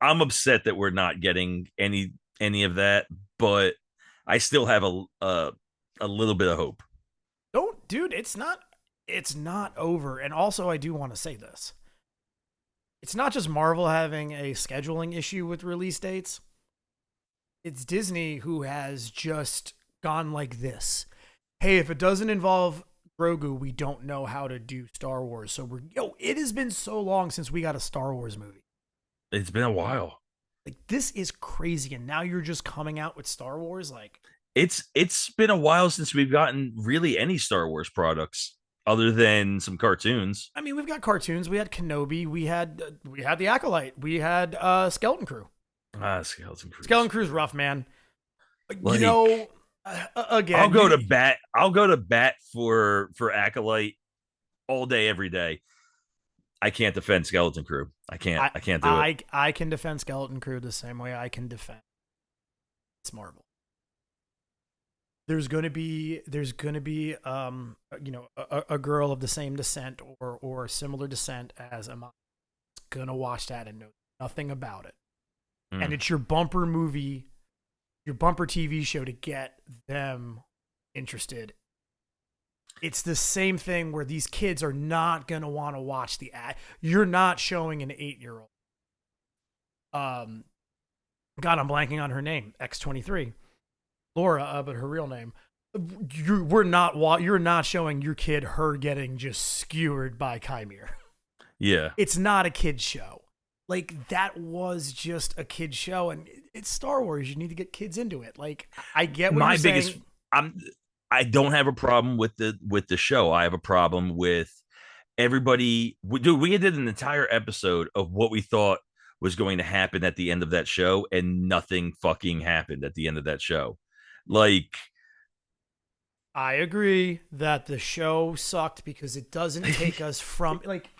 upset that we're not getting any of that, but I still have a little bit of hope. Don't, dude, it's not over. And also, I do want to say this. It's not just Marvel having a scheduling issue with release dates. It's Disney who has just gone like this. Hey, if it doesn't involve Grogu, we don't know how to do Star Wars. So it has been so long since we got a Star Wars movie. It's been a while. Like, this is crazy. And now you're just coming out with Star Wars. Like, it's been a while since we've gotten really any Star Wars products other than some cartoons. I mean, we've got cartoons. We had Kenobi. We had the Acolyte. We had Skeleton Crew. Skeleton Crew's rough, man. Like, you know, again, I'll go to bat for Acolyte all day, every day. I can't defend Skeleton Crew. I can't do it. I can defend Skeleton Crew the same way I can defend it's Marvel. There's gonna be you know, a girl of the same descent or similar descent as Amon gonna watch that and know nothing about it. And it's your bumper movie, your bumper TV show to get them interested. It's the same thing where these kids are not going to want to watch the ad. You're not showing an 8-year-old. God, I'm blanking on her name. X23. Laura, but her real name. You're not showing your kid her getting just skewered by Chimere. Yeah. It's not a kid's show. Like, that was just a kid's show, and it's Star Wars. You need to get kids into it. Like, I get what you're saying. I don't have a problem with the show. I have a problem with everybody. Dude, we did an entire episode of what we thought was going to happen at the end of that show, and nothing fucking happened at the end of that show. Like, I agree that the show sucked because it doesn't take us from like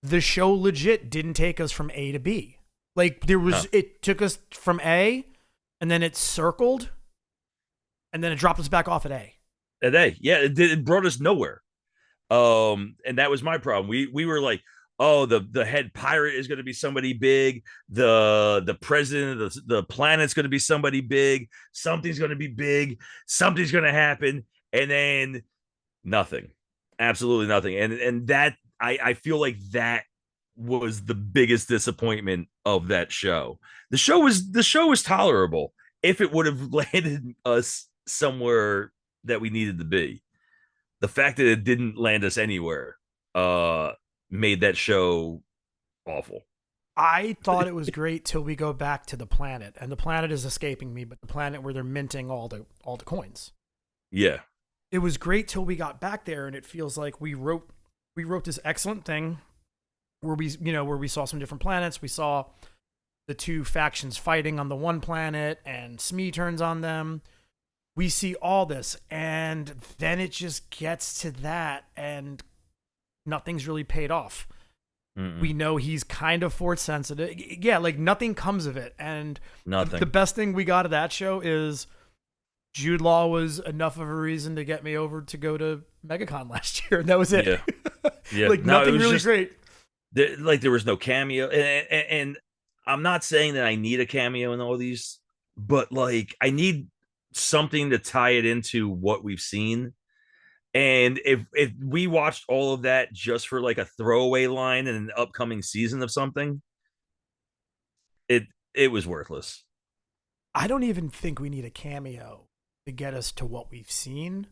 the show legit didn't take us from A to B. Like it took us from A and then it circled and then it dropped us back off at A. At A, yeah, it brought us nowhere. And that was my problem. We were like, oh, the head pirate is going to be somebody big. The president of the planet's going to be somebody big. Something's going to be big. Something's going to happen, and then nothing, absolutely nothing. And that I feel like that was the biggest disappointment of that show. The show was tolerable if it would have landed us somewhere that we needed to be. The fact that it didn't land us anywhere made that show awful. I thought it was great till we go back to the planet, and the planet is escaping me, but the planet where they're minting all the coins. Yeah. It was great till we got back there, and it feels like we wrote this excellent thing where we saw some different planets. We saw the two factions fighting on the one planet, and Smee turns on them. We see all this, and then it just gets to that, and nothing's really paid off. Mm-mm. We know he's kind of force sensitive. Yeah, like nothing comes of it. And Nothing. the best thing we got of that show is Jude Law was enough of a reason to get me over to go to MegaCon last year, and that was it. Yeah. Yeah. Like nothing really just, great. there was no cameo, and I'm not saying that I need a cameo in all these, but like I need something to tie it into what we've seen. And if we watched all of that just for like a throwaway line in an upcoming season of something, it was worthless. I don't even think we need a cameo to get us to what we've seen.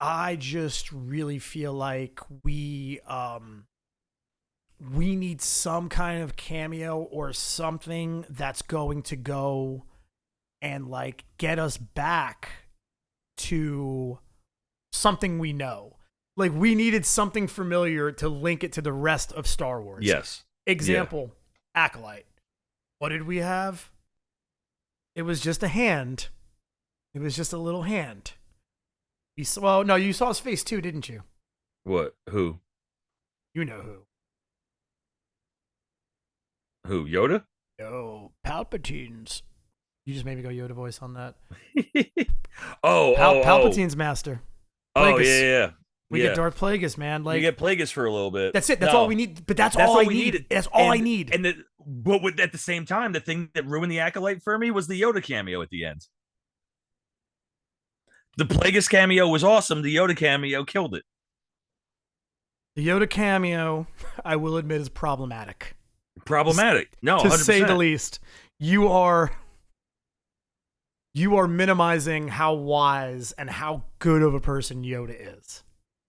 I just really feel like we need some kind of cameo or something that's going to go and like get us back to something we know. Like we needed something familiar to link it to the rest of Star Wars. Yes. Example, Acolyte. What did we have? It was just a hand. It was just a little hand. You saw his face too, didn't you? What? Who? You know who. Who? Yoda? No, Palpatine's. You just made me go Yoda voice on that. Palpatine's master. Oh, Plagueis. yeah. We get Darth Plagueis, man. Like you get Plagueis for a little bit. That's it. That's all we need. But that's all I need. That's all I need. But at the same time, the thing that ruined the Acolyte for me was the Yoda cameo at the end. The Plagueis cameo was awesome. The Yoda cameo killed it. The Yoda cameo, I will admit, is problematic. Problematic. No, to 100%. say the least. You are minimizing how wise and how good of a person Yoda is.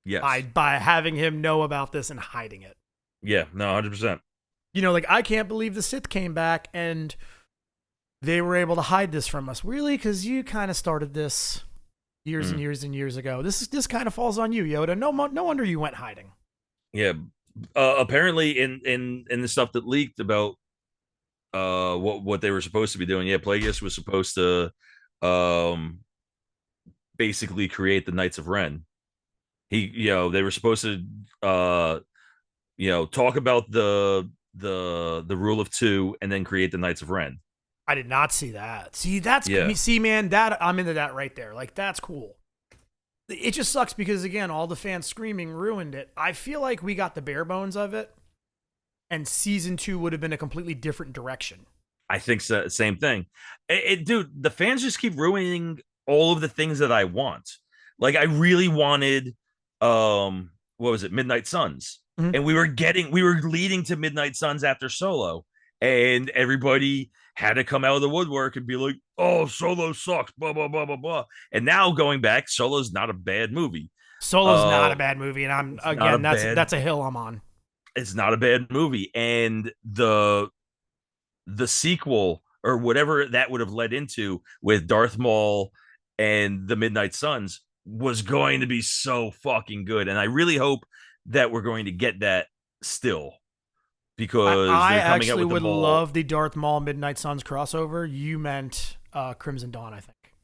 Yes. By having him know about this and hiding it. Yeah, no, 100%. You know, like, I can't believe the Sith came back and they were able to hide this from us. Really? Because you kind of started this years and years and years ago. This kind of falls on you, Yoda. No wonder you went hiding. Yeah. Apparently in the stuff that leaked about what they were supposed to be doing, Plagueis was supposed to basically create the Knights of Ren. They were supposed to talk about the rule of two and then create the Knights of Ren. I did not see that. See, man, that I'm into that right there. Like, that's cool. It just sucks because, again, all the fans screaming ruined it. I feel like we got the bare bones of it, and season 2 would have been a completely different direction. I think so. Same thing. Dude, the fans just keep ruining all of the things that I want. Like, I really wanted, what was it? Midnight Suns. Mm-hmm. And we were leading to Midnight Suns after Solo, and everybody had to come out of the woodwork and be like, oh, Solo sucks, blah, blah, blah, blah, blah. And now going back, Solo's not a bad movie. Solo's not a bad movie. And that's a hill I'm on. It's not a bad movie. And the sequel or whatever that would have led into with Darth Maul and the Midnight Suns was going to be so fucking good. And I really hope that we're going to get that still. Because I actually would love the Darth Maul Midnight Suns crossover. You meant Crimson Dawn, I think.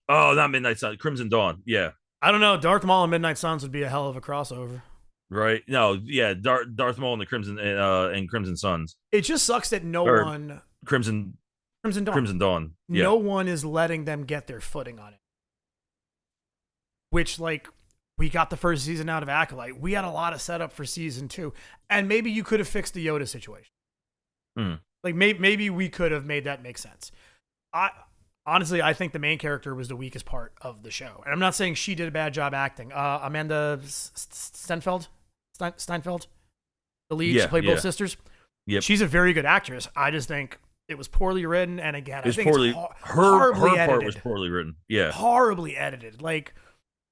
Oh, not Midnight Sun, Crimson Dawn. Yeah, I don't know. Darth Maul and Midnight Suns would be a hell of a crossover. right. No, yeah, Darth Maul and the Crimson Suns, It just sucks that no or one Crimson Crimson Dawn. Crimson Dawn. Yeah, No one is letting them get their footing on it. Which, like, we got the first season out of Acolyte. We had a lot of setup for season 2, and maybe you could have fixed the Yoda situation. Hmm. Like, maybe we could have made that make sense. I honestly, I think the main character was the weakest part of the show, and I'm not saying she did a bad job acting. Amanda Steinfeld, the lead, she Yeah, played both yeah, sisters. yep. She's a very good actress. I just think it was poorly written, and again, I It's think poorly. it's Her horribly part was edited. poorly written. Yeah, Horribly edited. Like,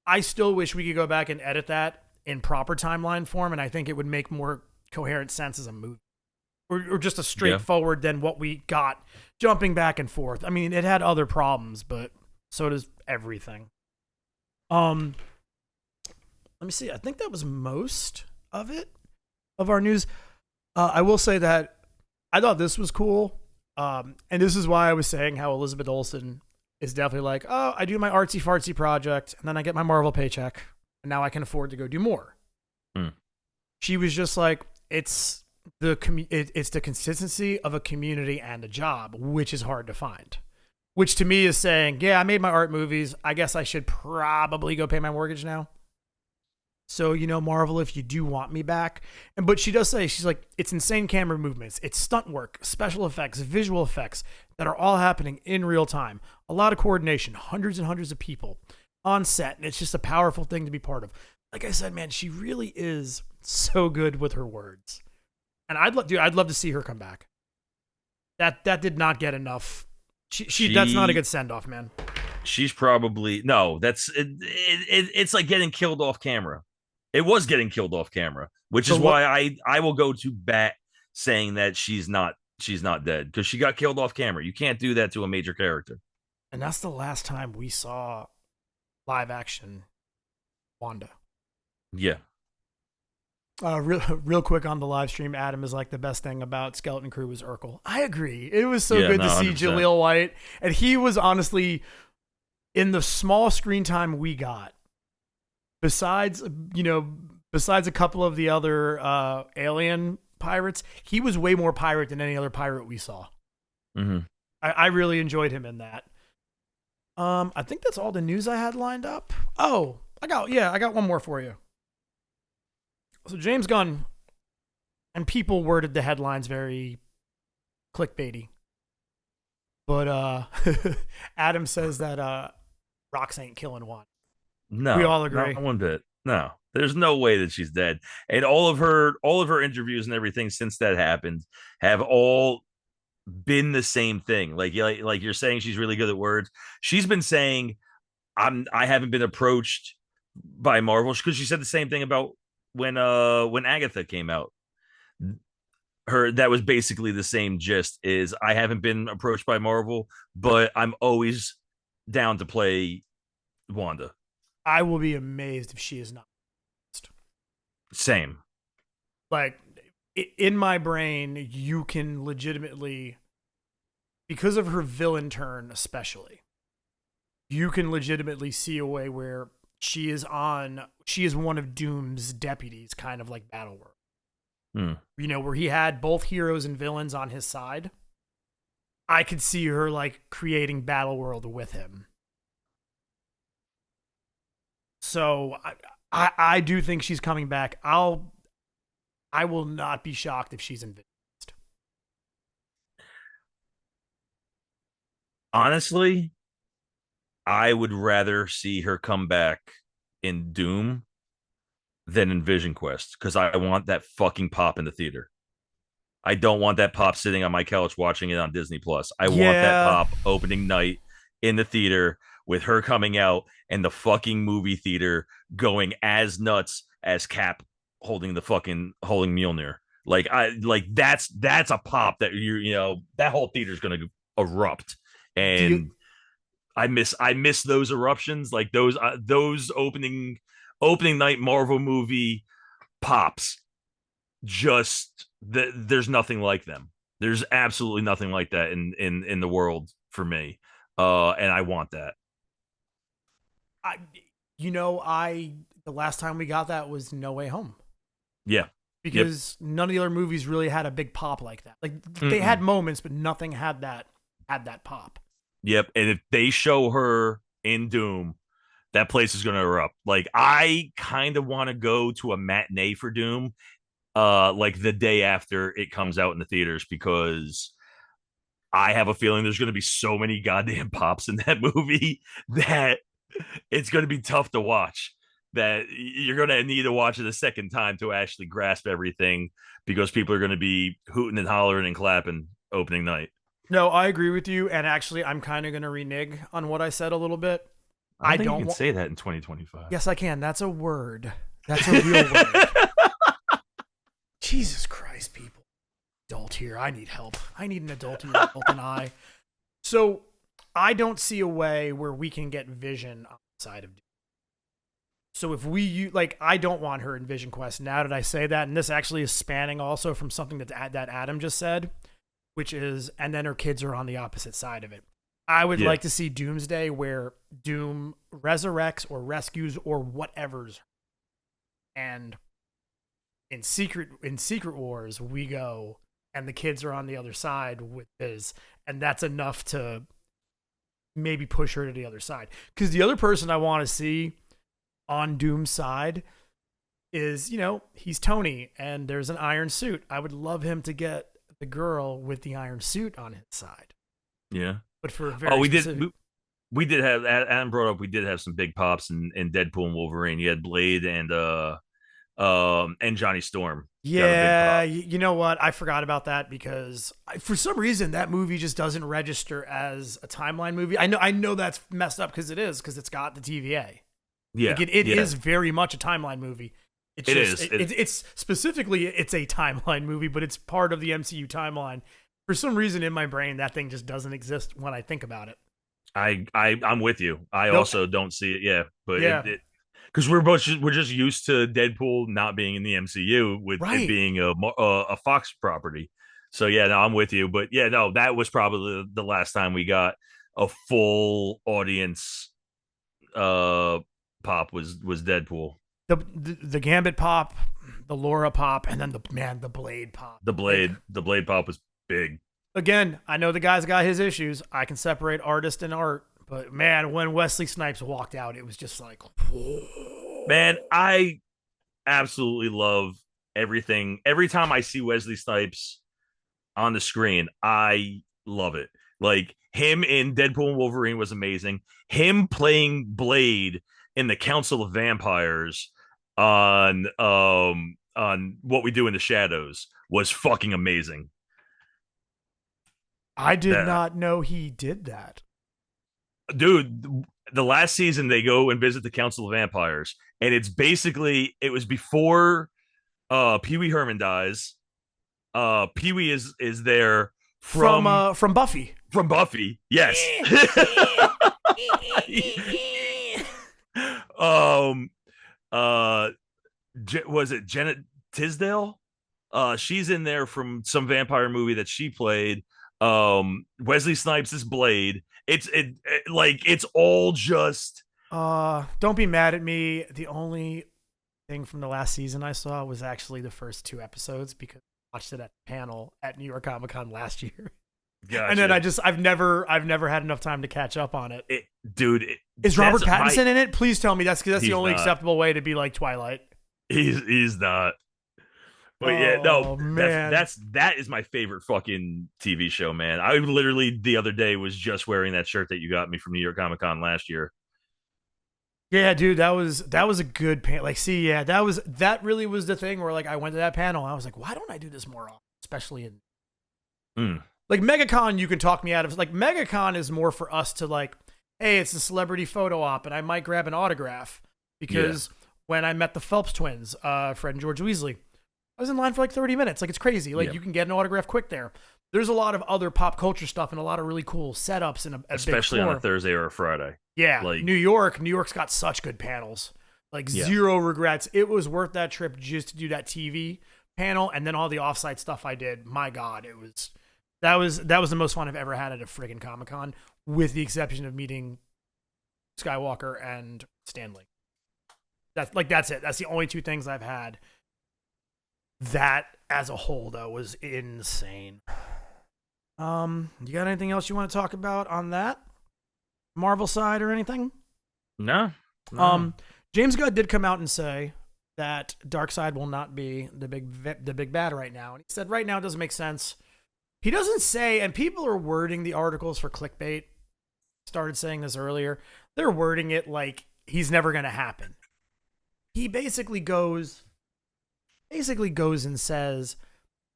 I still wish we could go back and edit that in proper timeline form, and I think it would make more coherent sense as a movie, or just a straightforward than what we got jumping back and forth. I mean, it had other problems, but so does everything. Let me see. I think that was most of it of our news. I will say that I thought this was cool, and this is why I was saying how Elizabeth Olsen is definitely like, oh, I do my artsy fartsy project, and then I get my Marvel paycheck, and now I can afford to go do more. Hmm. She was just like, it's it's the consistency of a community and a job, which is hard to find. Which to me is saying, yeah, I made my art movies. I guess I should probably go pay my mortgage now. So, Marvel, if you do want me back. But she does say, she's like, it's insane camera movements. It's stunt work, special effects, visual effects that are all happening in real time. A lot of coordination, hundreds and hundreds of people on set. And it's just a powerful thing to be part of. Like I said, man, she really is so good with her words. And I'd love to see her come back. That did not get enough. She that's not a good send off, man. She's probably no. That's it's like getting killed off camera. It was getting killed off camera, which is why I will go to bat saying that she's not dead because she got killed off camera. You can't do that to a major character. And that's the last time we saw live action Wanda. Yeah. Real quick on the live stream, Adam is like, the best thing about Skeleton Crew was Urkel. I agree. It was so good to see 100%. Jaleel White, and he was honestly, in the small screen time we got, besides a couple of the other alien pirates, he was way more pirate than any other pirate we saw. Mm-hmm. I really enjoyed him in that. I think that's all the news I had lined up. Oh, I got one more for you. So James Gunn and people worded the headlines very clickbaity. But Adam says that Rox ain't killing one. No, we all agree. Not one bit. No, there's no way that she's dead. And all of her interviews and everything since that happened have all been the same thing. Like you're saying, she's really good at words. She's been saying, I haven't been approached by Marvel because she said the same thing about when Agatha came out. That was basically the same gist. Is I haven't been approached by Marvel, but I'm always down to play Wanda. I will be amazed if she is not. Same. Like, in my brain, you can legitimately, because of her villain turn especially, you can legitimately see a way where she is one of Doom's deputies, kind of like Battleworld. Where he had both heroes and villains on his side. I could see her like creating Battleworld with him. So I do think she's coming back. I will not be shocked if she's invincible. Honestly, I would rather see her come back in Doom than in Vision Quest because I want that fucking pop in the theater. I don't want that pop sitting on my couch watching it on Disney Plus. I want that pop opening night in the theater with her coming out and the fucking movie theater going as nuts as Cap holding Mjolnir. That's a pop that that whole theater's gonna erupt. And I miss those eruptions, like those opening night Marvel movie pops. Just there's nothing like them. There's absolutely nothing like that in the world for me. And I want that. I, the last time we got that was No Way Home. Yeah. Because none of the other movies really had a big pop like that. Like they Mm-mm. had moments, but nothing had that pop. Yep. And if they show her in Doom, that place is going to erupt. Like, I kind of want to go to a matinee for Doom, like the day after it comes out in the theaters, because I have a feeling there's going to be so many goddamn pops in that movie that it's going to be tough to watch. That you're going to need to watch it a second time to actually grasp everything, because people are going to be hooting and hollering and clapping opening night. No, I agree with you. And actually, I'm kind of going to renege on what I said a little bit. I don't think you can say that in 2025. Yes, I can. That's a word. That's a real word. Jesus Christ, people. Adult here. I need help. I need an adult here, adult and I. So I don't see a way where we can get Vision on the side of Doom. So if I don't want her in Vision Quest. Now that I say that, and this actually is spanning also from something that Adam just said, which is, and then her kids are on the opposite side of it. I would like to see Doomsday where Doom resurrects or rescues or whatever's, and in Secret Wars we go and the kids are on the other side with Biz, and that's enough to maybe push her to the other side. Because the other person I want to see on Doom's side is, he's Tony and there's an iron suit. I would love him to get the girl with the iron suit on his side. Yeah. But for a very we did have, Adam brought up, we did have some big pops in Deadpool and Wolverine. You had Blade and Johnny Storm. Yeah, you know what? I forgot about that because for some reason that movie just doesn't register as a timeline movie. I know that's messed up because it's got the TVA. Yeah, like it is very much a timeline movie. It's specifically it's a timeline movie, but it's part of the MCU timeline. For some reason in my brain, that thing just doesn't exist when I think about it. I'm with you. I also don't see it. Yeah, but because we're just used to Deadpool not being in the MCU with it being a Fox property. So yeah, no, I'm with you. But yeah, no, that was probably the last time we got a full audience pop was Deadpool. The Gambit pop, the Laura pop, and then the Blade pop. The Blade pop was big. Again, I know the guy's got his issues. I can separate artist and art. But man, when Wesley Snipes walked out, it was just like, whoa. Man, I absolutely love everything. Every time I see Wesley Snipes on the screen, I love it. Like him in Deadpool and Wolverine was amazing. Him playing Blade in the Council of Vampires on What We Do in the Shadows was fucking amazing. I did not know he did that. Dude, the last season they go and visit the Council of Vampires, and it was before Pee-wee Herman dies. Pee-wee is there from Buffy. From Buffy, yes. Was it Janet Tisdale? She's in there from some vampire movie that she played. Wesley Snipes is Blade. It's all just don't be mad at me. The only thing from the last season I saw was actually the first 2 episodes because I watched it at the panel at New York Comic Con last year. Gotcha. And then I've never had enough time to catch up on it. Is Robert Pattinson in it? Please tell me that's the only not. acceptable way to be like Twilight. He's not. But man. That is my favorite fucking TV show, man. I literally the other day was just wearing that shirt that you got me from New York Comic Con last year. Yeah, dude, that was a good panel. Like, see, yeah, that really was the thing where like I went to that panel and I was like, why don't I do this more often? Especially in like MegaCon, you can talk me out of like MegaCon is more for us to like, hey, it's a celebrity photo op, and I might grab an autograph because when I met the Phelps twins, Fred and George Weasley, I was in line for like 30 minutes. Like, it's crazy. Like, you can get an autograph quick there. There's a lot of other pop culture stuff and a lot of really cool setups and especially on a Thursday or a Friday. Yeah, like New York's got such good panels. Like zero regrets. It was worth that trip just to do that TV panel and then all the offsite stuff I did. My God, that was the most fun I've ever had at a friggin' Comic-Con, with the exception of meeting Skywalker and Stanley. That's it. That's the only two things I've had. That as a whole though was insane. You got anything else you want to talk about on that Marvel side or anything? No. James Gunn did come out and say that Darkseid will not be the big bad right now. And he said right now it doesn't make sense. He doesn't say, and people are wording the articles for clickbait. Started saying this earlier. They're wording it like he's never going to happen. He basically goes and says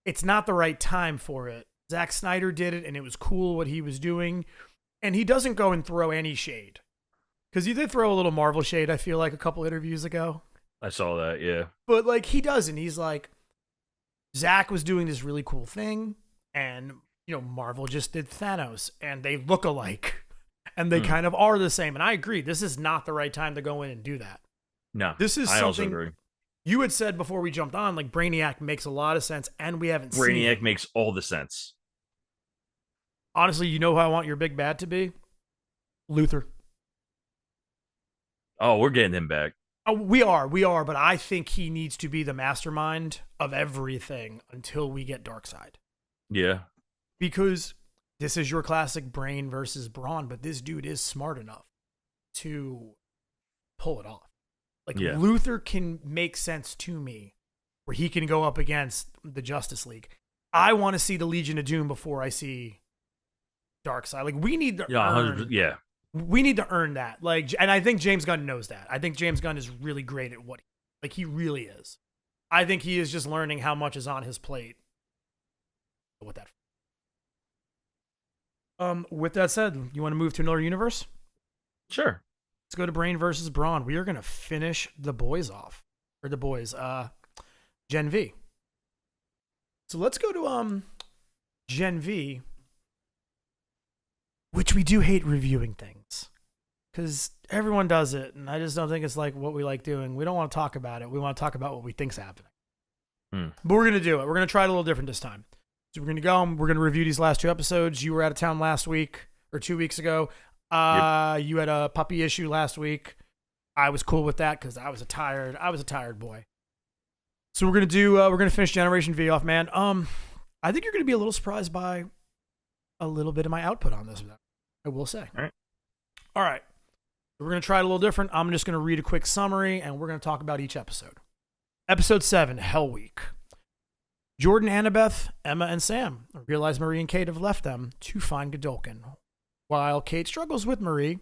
it's not the right time for it. Zack Snyder did it and it was cool what he was doing. And he doesn't go and throw any shade. Because he did throw a little Marvel shade, I feel like, a couple interviews ago. I saw that, yeah. But, like, he doesn't. He's like, Zack was doing this really cool thing, and, you know, Marvel just did Thanos, and they look alike, and they kind of are the same. And I agree. This is not the right time to go in and do that. No, this is I something also agree. You had said before we jumped on, like, Brainiac makes a lot of sense, and we haven't seen it. Brainiac makes all the sense. Honestly, you know who I want your big bad to be? Luther. Oh, we're getting him back. Oh, we are, but I think he needs to be the mastermind of everything until we get Darkseid. Yeah. Because this is your classic brain versus brawn, but this dude is smart enough to pull it off. Like, yeah. Luther can make sense to me where he can go up against the Justice League. I want to see the Legion of Doom before I see Darkseid. Like, we need to we need to earn that. Like, and I think James Gunn knows that. I think James Gunn is really great at what, like, he really is. I think he is just learning how much is on his plate. With that said, you want to move to another universe? Sure. Let's go to Brain versus Brawn. We are going to finish the boys off. Or the boys, Gen V. So let's go to Gen V, which we do hate reviewing things. Because everyone does it, and I just don't think it's like what we like doing. We don't want to talk about it. We want to talk about what we think's happening. But we're going to do it. We're going to try it a little different this time. So we're going to go, we're going to review these last two episodes. You were out of town last week, or 2 weeks ago. Yep. You had a puppy issue last week. I was cool with that because I was a tired boy. So we're going to finish Generation V off, man. I think you're going to be a little surprised by a little bit of my output on this, I will say. All right. We're going to try it a little different. I'm just going to read a quick summary, and we're going to talk about each episode. Episode 7, Hell Week. Jordan, Annabeth, Emma, and Sam realize Marie and Kate have left them to find Godolkin, while Kate struggles with Marie,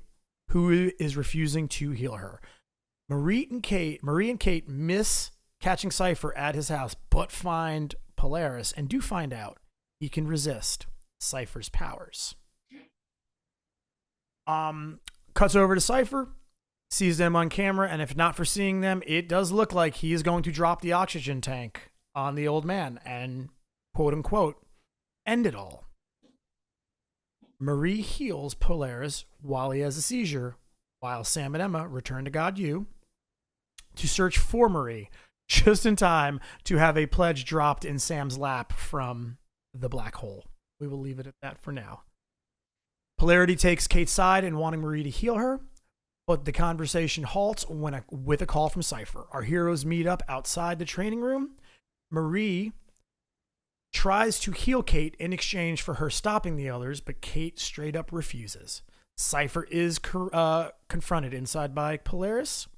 who is refusing to heal her. Marie and Kate miss catching Cypher at his house, but find Polaris and do find out he can resist Cypher's powers. Cuts over to Cypher, sees them on camera, and if not for seeing them, it does look like he is going to drop the oxygen tank on the old man and, quote unquote, end it all. Marie heals Polaris while he has a seizure, while Sam and Emma return to God U to search for Marie, just in time to have a pledge dropped in Sam's lap from the black hole. We will leave it at that for now. Polarity takes Kate's side in wanting Marie to heal her, but the conversation halts with a call from Cypher. Our heroes meet up outside the training room. Marie tries to heal Kate in exchange for her stopping the others, but Kate straight up refuses. Cypher is confronted inside by Polaris,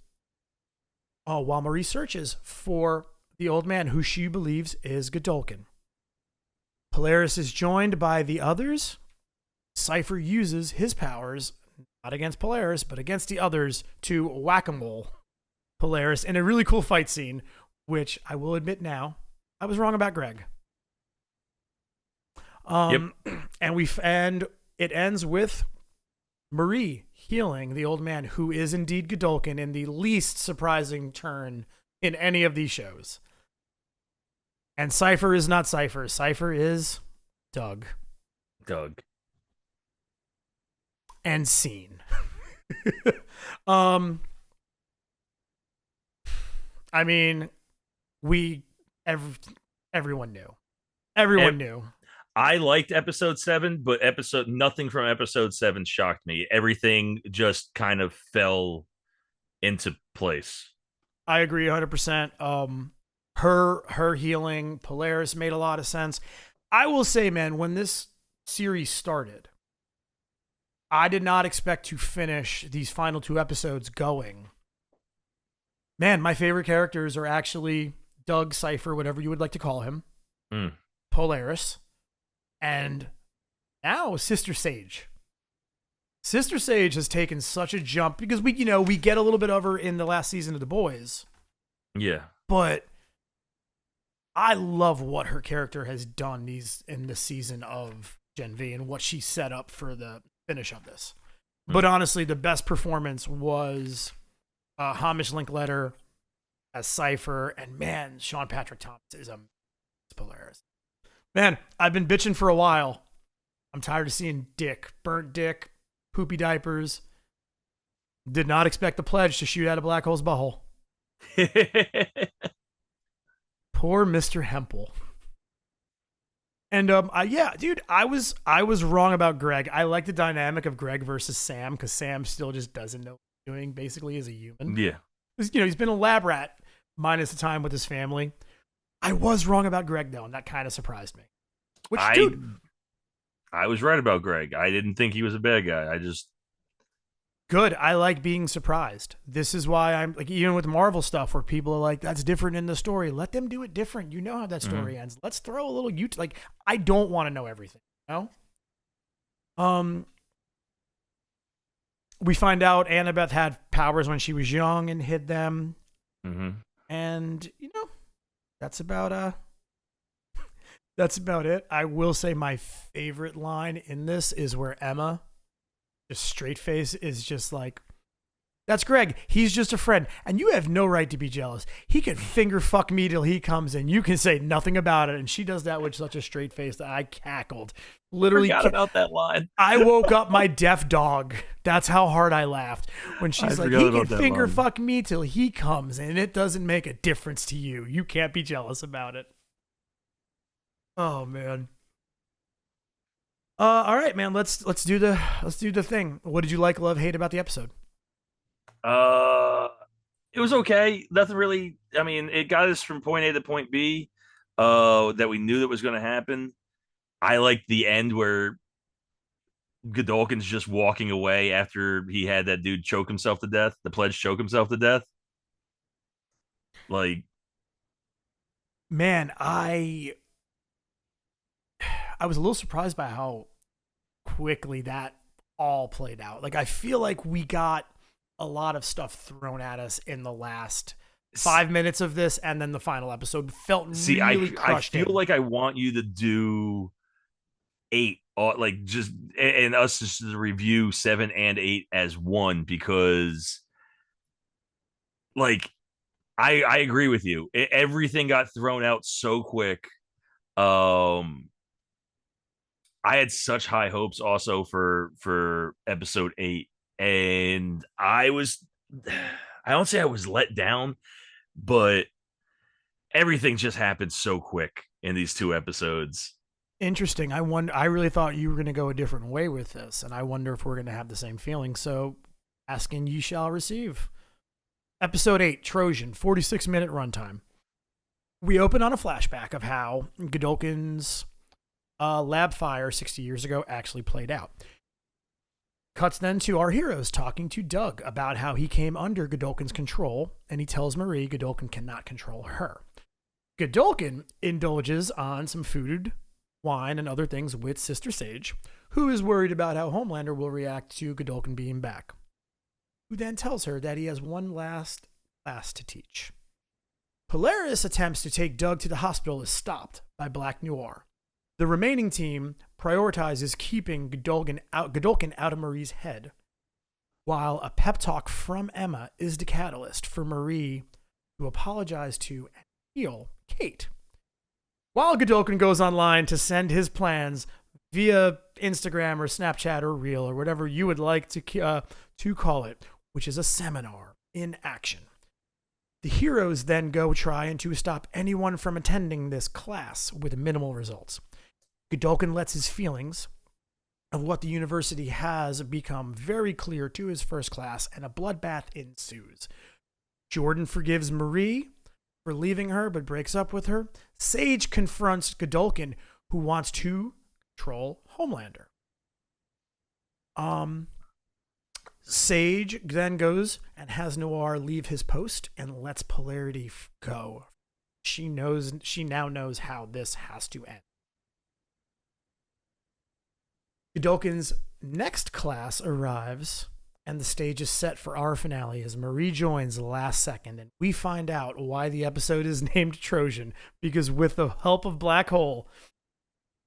while Marie searches for the old man who she believes is Godolkin. Polaris is joined by the others. Cypher uses his powers, not against Polaris, but against the others, to whack-a-mole Polaris in a really cool fight scene, which I will admit now, I was wrong about Greg. And it ends with Marie healing the old man, who is indeed Godolkin, in the least surprising turn in any of these shows. And Cypher is not Cypher. Cypher is Doug. And scene. I mean, everyone knew. Everyone knew. I liked episode 7, but episode nothing from episode 7 shocked me. Everything just kind of fell into place. I agree 100%. Her healing Polaris made a lot of sense. I will say, man, when this series started, I did not expect to finish these final 2 episodes going. Man, my favorite characters are actually Doug, Cypher, whatever you would like to call him, Polaris, and now Sister Sage. Sister Sage has taken such a jump because we get a little bit of her in the last season of The Boys. Yeah. But I love what her character has done in this season of Gen V and what she set up for the finish of this. But honestly, the best performance was Hamish Linkletter as Cypher, and man, Sean Patrick Thomas is a Polaris. Man, I've been bitching for a while. I'm tired of seeing burnt dick, poopy diapers. Did not expect the pledge to shoot out of Black Hole's butthole. Poor Mr. Hempel. And yeah, dude, I was wrong about Greg. I like the dynamic of Greg versus Sam because Sam still just doesn't know what he's doing, basically, as a human. Yeah. He's been a lab rat minus the time with his family. I was wrong about Greg, though, and that kind of surprised me. I was right about Greg. I didn't think he was a bad guy. Good. I like being surprised. This is why I'm like, even with Marvel stuff where people are like, that's different in the story. Let them do it different. You know how that story ends. Let's throw a little like, I don't want to know everything. You know? We find out Annabeth had powers when she was young and hid them. Mm-hmm. And, that's about it. I will say my favorite line in this is where Emma, just straight face, is just like, that's Greg. He's just a friend. And you have no right to be jealous. He can finger fuck me till he comes and you can say nothing about it. And she does that with such a straight face that I cackled. Literally forgot about that line. I woke up my deaf dog. That's how hard I laughed when she's like, he can finger fuck me till he comes and it doesn't make a difference to you. You can't be jealous about it. Oh man. All right, man. Let's do the thing. What did you like, love, hate about the episode? It was okay. Nothing really. I mean, it got us from point A to point B. That we knew that was going to happen. I liked the end where Godolkin's just walking away after he had that dude choke himself to death. The pledge choke himself to death. Like, man, I was a little surprised by how quickly that all played out. Like, I feel like we got a lot of stuff thrown at us in the last 5 minutes of this, and then the final episode felt really crushed. I feel like I want you to do 8, like just and us just to review 7 and 8 as one, because like I agree with you. Everything got thrown out so quick. I had such high hopes also for episode 8, and I don't say I was let down, but everything just happened so quick in these 2 episodes. Interesting. I really thought you were going to go a different way with this, and I wonder if we're going to have the same feeling. So, asking ye shall receive. Episode 8, Trojan, 46-minute runtime. We open on a flashback of how Godolkin's lab fire 60 years ago actually played out. Cuts then to our heroes talking to Doug about how he came under Godolkin's control, and he tells Marie Godolkin cannot control her. Godolkin indulges on some food, wine, and other things with Sister Sage, who is worried about how Homelander will react to Godolkin being back, who then tells her that he has one last class to teach. Polaris attempts to take Doug to the hospital is stopped by Black Noir. The remaining team prioritizes keeping Godolkin out of Marie's head, while a pep talk from Emma is the catalyst for Marie to apologize to and heal Kate. While Godolkin goes online to send his plans via Instagram or Snapchat or Reel or whatever you would like to call it, which is a seminar in action. The heroes then go trying to stop anyone from attending this class with minimal results. Godolkin lets his feelings of what the university has become very clear to his first class, and a bloodbath ensues. Jordan forgives Marie for leaving her but breaks up with her. Sage confronts Godolkin, who wants to control Homelander. Sage then goes and has Noir leave his post and lets Polarity go. She now knows how this has to end. Godolkin's next class arrives, and the stage is set for our finale as Marie joins last second, and we find out why the episode is named Trojan, because with the help of Black Hole,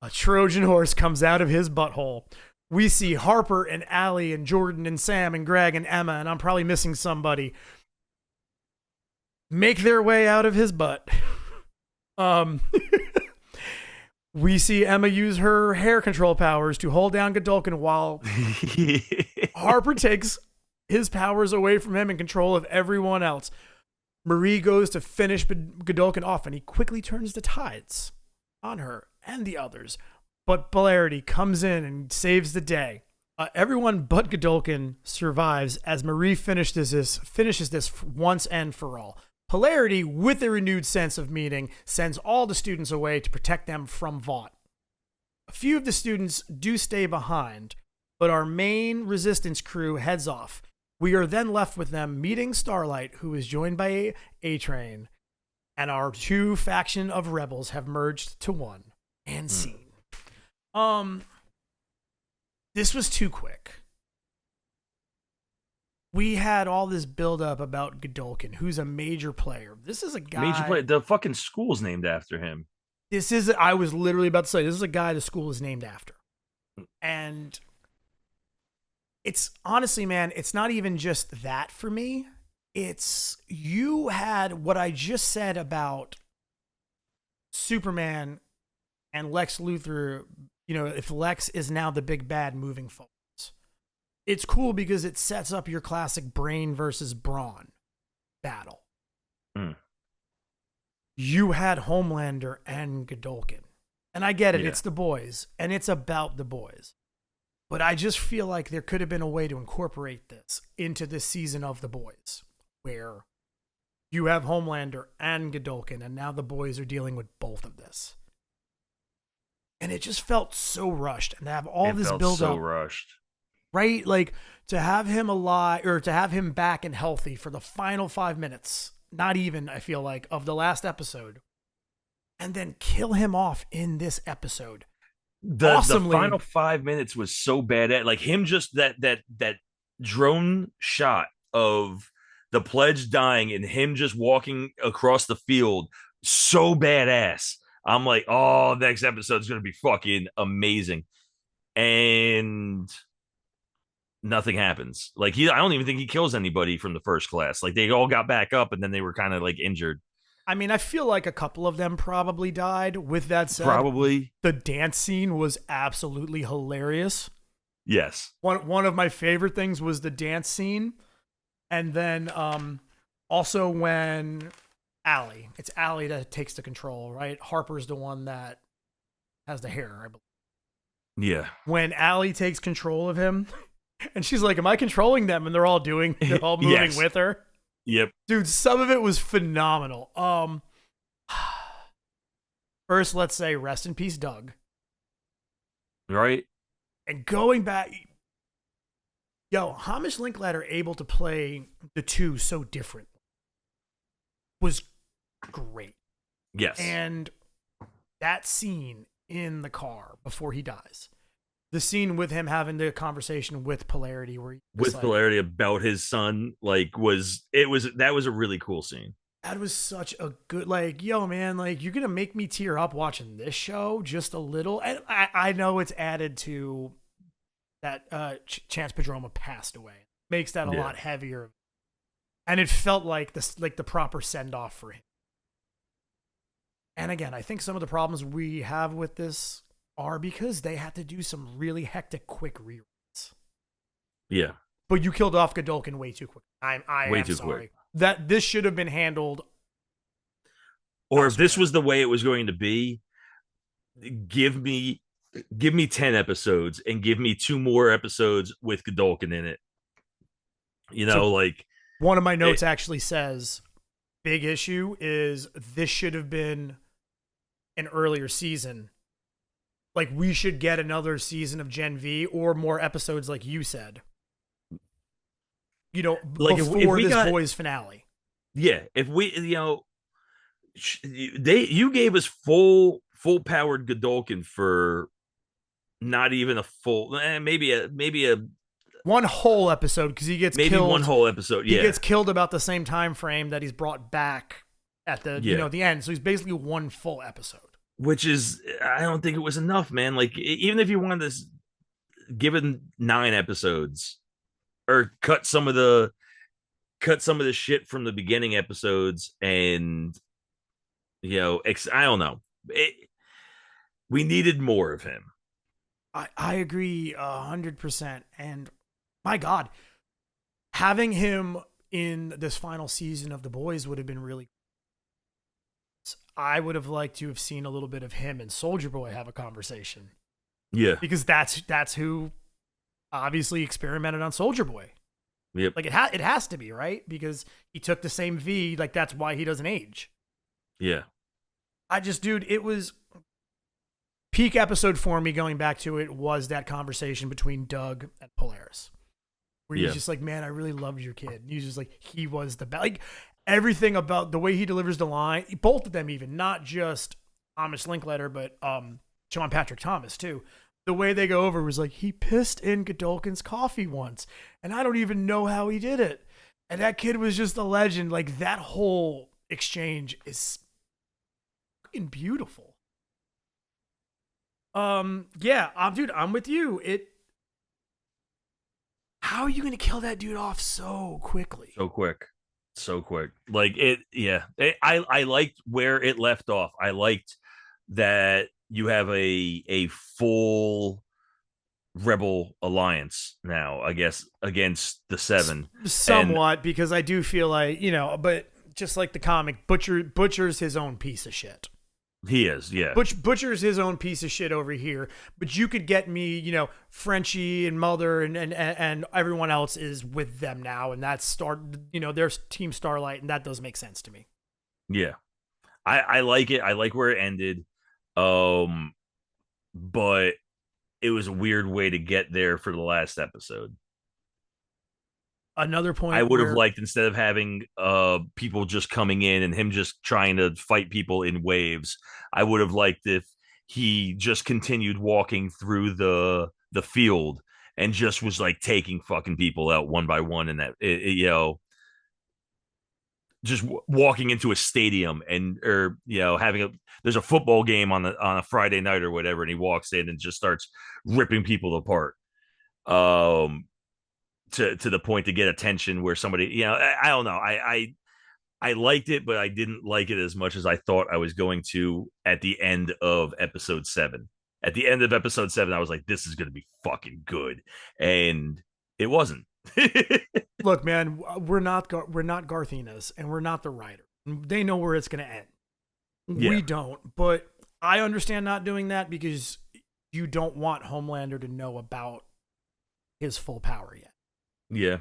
a Trojan horse comes out of his butthole. We see Harper and Allie and Jordan and Sam and Greg and Emma, and I'm probably missing somebody, make their way out of his butt. We see Emma use her hair control powers to hold down Godolkin while Harper takes his powers away from him in control of everyone else. Marie goes to finish Godolkin off, and he quickly turns the tides on her and the others. But Polarity comes in and saves the day. Everyone but Godolkin survives as Marie finishes this once and for all. Polarity, with a renewed sense of meaning, sends all the students away to protect them from Vaught. A few of the students do stay behind, but our main resistance crew heads off. We are then left with them meeting Starlight, who is joined by A-Train, and our two faction of rebels have merged to one. And scene. This was too quick. We had all this buildup about Godolkin, who's a major player. This is a guy. Major player. The fucking school's named after him. I was literally about to say, this is a guy the school is named after. And it's honestly, man, it's not even just that for me. It's, you had what I just said about Superman and Lex Luthor, if Lex is now the big bad moving forward. It's cool because it sets up your classic brain versus brawn battle. You had Homelander and Godolkin. And I get it, It's the boys, and it's about the boys. But I just feel like there could have been a way to incorporate this into this season of The Boys, where you have Homelander and Godolkin, and now the boys are dealing with both of this. And it just felt so rushed, and to have all this build up. So rushed. Right? Like, to have him alive, or to have him back and healthy for the final 5 minutes, not even, I feel like, of the last episode, and then kill him off in this episode. The final 5 minutes was so bad at, like, him just that drone shot of the pledge dying and him just walking across the field, so badass. I'm like, oh, next episode's gonna be fucking amazing. And nothing happens. Like, I don't even think he kills anybody from the first class. Like, they all got back up and then they were kind of like injured. I mean, I feel like a couple of them probably died. With that said, probably the dance scene was absolutely hilarious. Yes. One of my favorite things was the dance scene. And then also when it's Allie that takes the control, right? Harper's the one that has the hair, I believe. Yeah. When Allie takes control of him, and she's like, am I controlling them? And they're all moving yes. with her. Yep. Dude, some of it was phenomenal. First, let's say rest in peace, Doug. Right. And going back, Hamish Linklater able to play the two so different was great. Yes. And that scene in the car before he dies, the scene with him having the conversation with Polarity, where Polarity about his son, that was a really cool scene. That was such a good, man, you're gonna make me tear up watching this show just a little. And I know it's added to that Chance Padroma passed away, makes that a lot heavier, and it felt like the proper send off for him. And again, I think some of the problems we have with this are because they had to do some really hectic, quick reruns. Yeah. But you killed off Godolkin way too quick. I'm sorry. Quick. That this should have been handled. Or if this was the way it was going to be, give me Give me 10 episodes and give me 2 more episodes with Godolkin in it. So Like one of my it, notes actually says big issue is this should have been an earlier season. Like we should get another season of Gen V or more episodes like you said. like if Before we this got boys finale. yeah, if we you gave us full powered Godolkin for not even a full maybe a One whole episode because he gets maybe one killed. whole episode. He Yeah. gets killed about the same time frame that he's brought back at the Yeah. the end. So he's basically one full episode. Which is, I don't think it was enough, man. Like, even if you wanted to give it 9 episodes or cut some of the shit from the beginning episodes and, I don't know. We needed more of him. I agree 100%. And my God, having him in this final season of The Boys would have been really. I would have liked to have seen a little bit of him and Soldier Boy have a conversation. Yeah. Because that's who obviously experimented on Soldier Boy. Yep. Like it has to be, right? Because he took the same V, like that's why he doesn't age. Yeah. Dude, it was peak episode for me going back to it was that conversation between Doug and Polaris. Where he's just like, man, I really loved your kid. And he's just like, he was the best. Like everything about the way he delivers the line, both of them even, not just Amish Linkletter, but Sean Patrick Thomas too. The way they go over was like, he pissed in Godolkin's coffee once, and I don't even know how he did it. And that kid was just a legend. Like that whole exchange is fucking beautiful. Dude, I'm with you. How are you gonna kill that dude off so quickly? So quick. Like I liked where it left off. I liked that you have a full rebel alliance now, I guess, against the Seven. Somewhat, and because I do feel like, but just like the comic, Butcher's his own piece of shit. He is, yeah. Butcher's his own piece of shit over here. But you could get me, Frenchie and Mother and everyone else is with them now, and that's there's Team Starlight, and that does make sense to me. Yeah, I like it. I like where it ended. But it was a weird way to get there for the last episode. Another point I would have liked, instead of having people just coming in and him just trying to fight people in waves, I would have liked if he just continued walking through the field and just was like taking fucking people out one by one, and that just walking into a stadium and having there's a football game on a Friday night or whatever, and he walks in and just starts ripping people apart. To the point to get attention where somebody, I don't know. I liked it, but I didn't like it as much as I thought I was going to at the end of episode 7. At the end of episode 7, I was like, this is going to be fucking good. And it wasn't. Look, man, we're not Garthinas, and we're not the writer. They know where it's going to end. Yeah. We don't, but I understand not doing that because you don't want Homelander to know about his full power yet. Yeah.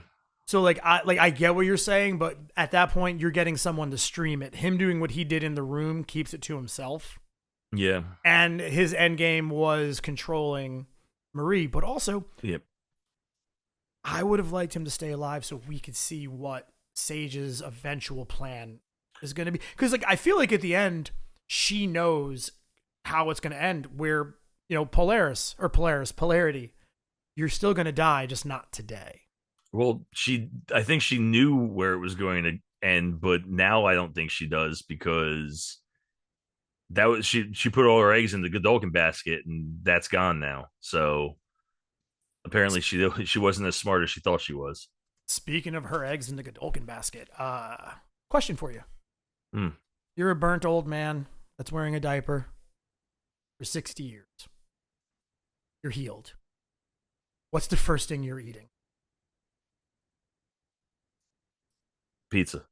So I get what you're saying, but at that point you're getting someone to stream it. Him doing what he did in the room keeps it to himself. Yeah. And his end game was controlling Marie, but also yep. I would have liked him to stay alive so we could see what Sage's eventual plan is going to be. Because I feel like at the end she knows how it's going to end. Where Polarity, you're still going to die, just not today. Well, I think she knew where it was going to end, but now I don't think she does, because that was she put all her eggs in the Godolkin basket, and that's gone now. So apparently she wasn't as smart as she thought she was. Speaking of her eggs in the Godolkin basket, question for you. Mm. You're a burnt old man that's wearing a diaper for 60 years. You're healed. What's the first thing you're eating? Pizza,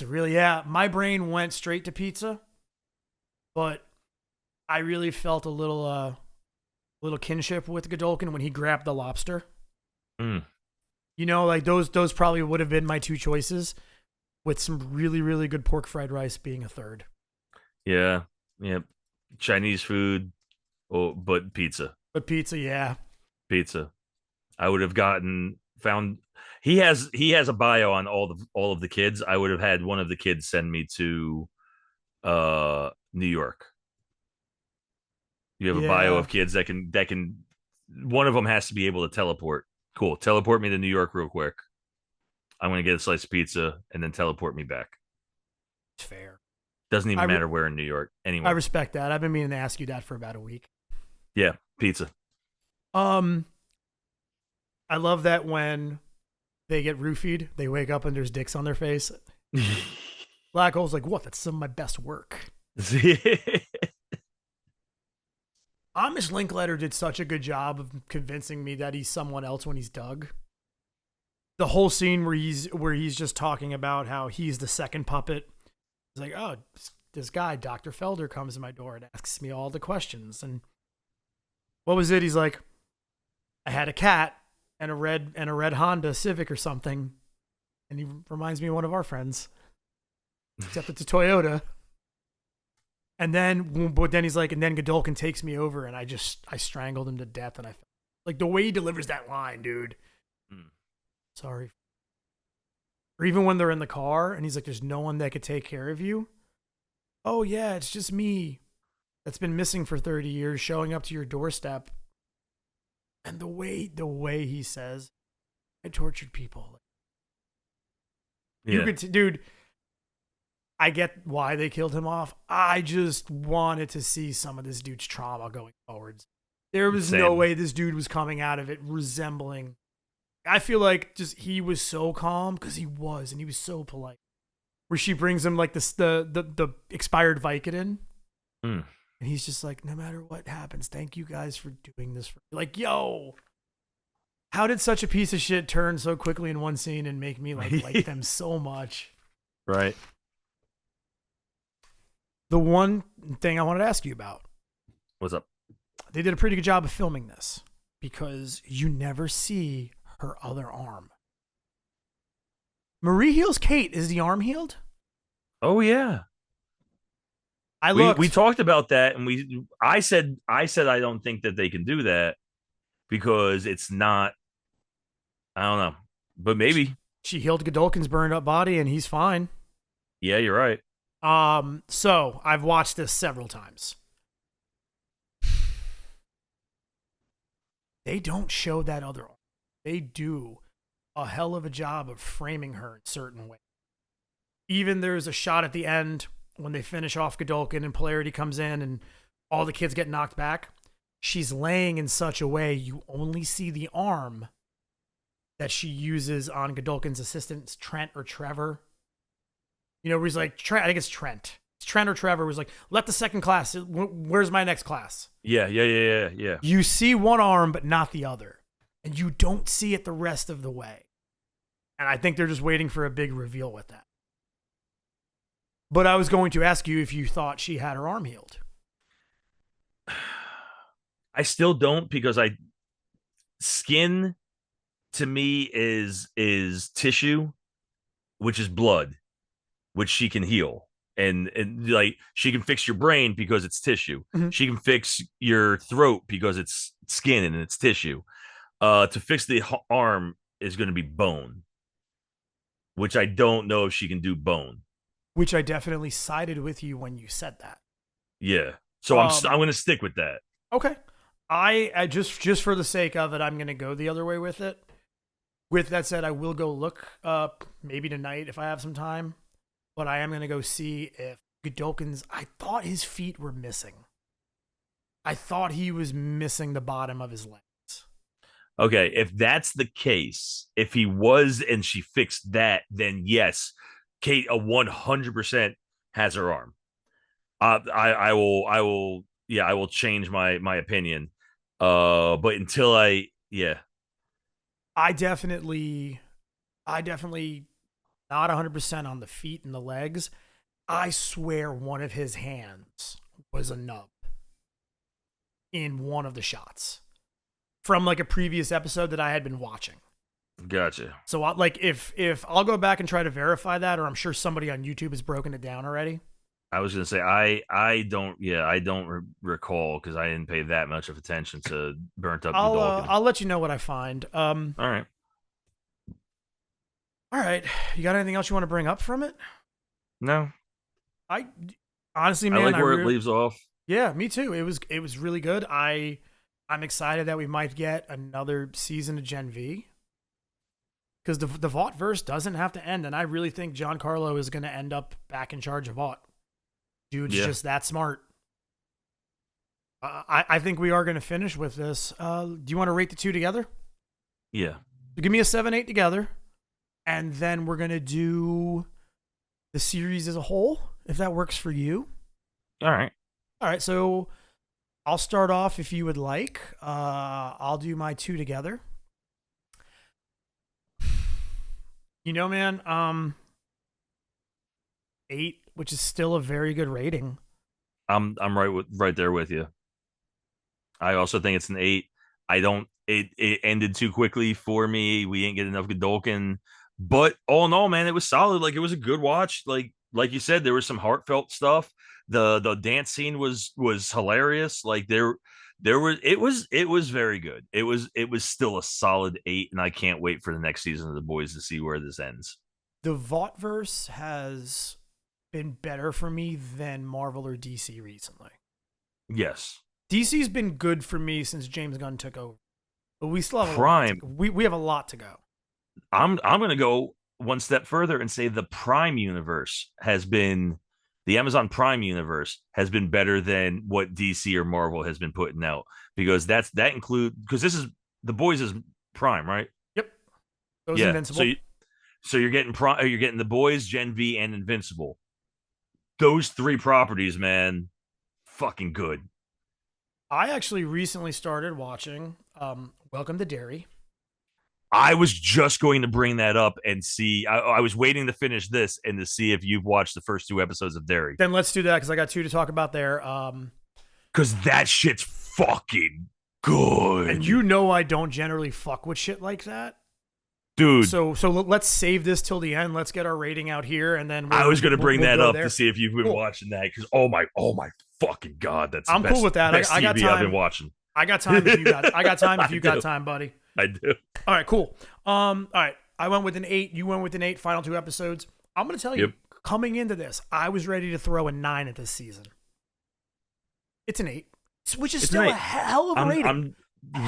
really? Yeah. My brain went straight to pizza, but I really felt a little little kinship with Godolkin when he grabbed the lobster. Mm. You know, like those probably would have been my two choices, with some really, really good pork fried rice being a third. Yeah. Yeah. Chinese food, but pizza. But pizza, yeah. Pizza. I would have gotten found he has a bio on all of the kids. I would have had one of the kids send me to New York. You have a bio Yeah. of kids that can one of them has to be able to teleport. Cool. Teleport me to New York real quick. I'm gonna get a slice of pizza and then teleport me back. It's fair. Doesn't I, even re- matter where in New York. I Anywhere. respect that. I've been meaning to ask you that for about a week. Yeah, pizza. Um, I love that when they get roofied, they wake up and there's dicks on their face. Black Hole's like, what? That's some of my best work. Amish Linkletter did such a good job of convincing me that he's someone else when he's Doug. The whole scene where he's just talking about how he's the second puppet. He's like, oh, this guy, Dr. Felder, comes to my door and asks me all the questions. And what was it? He's like, I had a cat and a red Honda Civic or something. And he reminds me of one of our friends. Except it's a Toyota. And then he's like, and then Godolkin takes me over and I strangled him to death. And I like the way he delivers that line, dude. Sorry. Or even when they're in the car and he's like, there's no one that could take care of you. Oh yeah, it's just me that's been missing for 30 years showing up to your doorstep. And the way he says, I tortured people. Yeah. You could, dude, I get why they killed him off. I just wanted to see some of this dude's trauma going forwards. There was no way this dude was coming out of it resembling. I feel like just he was so calm because he was, and he was so polite. Where she brings him like the expired Vicodin, and he's just like, no matter what happens, thank you guys for doing this for me. Like, yo, how did such a piece of shit turn so quickly in one scene and make me like them so much? Right. The one thing I wanted to ask you about. What's up? They did a pretty good job of filming this because you never see her other arm. Marie heals Kate. Is the arm healed? Oh yeah. We talked about that, and I said I don't think that they can do that because it's not. I don't know, but maybe she healed Godolkin's burned up body, and he's fine. Yeah, you're right. So I've watched this several times. They don't show that other arm. They do a hell of a job of framing her in certain ways. Even there's a shot at the end when they finish off Godolkin and Polarity comes in and all the kids get knocked back. She's laying in such a way you only see the arm that she uses on Godolkin's assistants, Trent or Trevor. You know, where he's like, I think it's Trent. It's Trent or Trevor was like, let the second class, where's my next class? Yeah. You see one arm, but not the other. And you don't see it the rest of the way. And I think they're just waiting for a big reveal with that. But I was going to ask you if you thought she had her arm healed. I still don't, because skin to me is tissue, which is blood, which she can heal. And like she can fix your brain because it's tissue. Mm-hmm. She can fix your throat because it's skin and it's tissue. To fix the arm is going to be bone, which I don't know if she can do bone. Which I definitely sided with you when you said that. Yeah. So I'm going to stick with that. Okay. I just for the sake of it, I'm going to go the other way with it. With that said, I will go look up maybe tonight if I have some time. But I am going to go see if Godolkin's... I thought his feet were missing. I thought he was missing the bottom of his legs. Okay, if that's the case, if he was and she fixed that, then yes, Kate 100% has her arm. I will change my opinion. But until I definitely not 100% on the feet and the legs. I swear one of his hands was a nub. in one of the shots from like a previous episode that I had been watching. Gotcha. So if I'll go back and try to verify that, or I'm sure somebody on YouTube has broken it down already. I was gonna say I don't recall because I didn't pay that much of attention to Burnt Up Godolphin. I'll let you know what I find. All right. All right. You got anything else you want to bring up from it? No. I honestly, man, I like where it leaves off. Yeah, me too. It was really good. I'm excited that we might get another season of Gen V. Because the Vought verse doesn't have to end, and I really think Giancarlo is going to end up back in charge of Vought. Dude's just that smart. I think we are going to finish with this. Do you want to rate the two together? Yeah. So give me a 7-8 together, and then we're going to do the series as a whole, if that works for you. All right. All right, so I'll start off if you would like. I'll do my two together. You know, man, 8, which is still a very good rating. I'm right there with you. I also think it's an 8. It ended too quickly for me. We didn't get enough Godolphin. But all in all, man, it was solid. Like, it was a good watch. Like you said, there was some heartfelt stuff. The dance scene was hilarious. Like it was very good. It was still a solid 8, and I can't wait for the next season of The Boys to see where this ends. The Vaughtverse has been better for me than Marvel or DC recently. Yes. DC's been good for me since James Gunn took over. But we still have we have a lot to go. I'm going to go one step further and say the Prime universe has been the Amazon Prime universe has been better than what DC or Marvel has been putting out, because that include, because this is The Boys is Prime, right? Yep. Those Invincible. So you're getting The Boys, Gen V, and Invincible. Those 3 properties, man, fucking good. I actually recently started watching Welcome to Derry. I was just going to bring that up and see. I was waiting to finish this and to see if you've watched the first 2 episodes of Derry. Then let's do that, because I got 2 to talk about there. Because that shit's fucking good. And you know I don't generally fuck with shit like that. Dude. So let's save this till the end. Let's get our rating out here, and then I was going to bring that up to see if you've been watching that, because oh my fucking god, that's I'm best, cool with that. Best I got TV time. I've been watching. I got time if you got. I got time if you got time, buddy. I do. All right, cool. All right, I went with an 8. You went with an 8. Final 2 episodes. I'm going to tell you, coming into this, I was ready to throw a 9 at this season. It's an 8, which is still a hell of a rating. I'm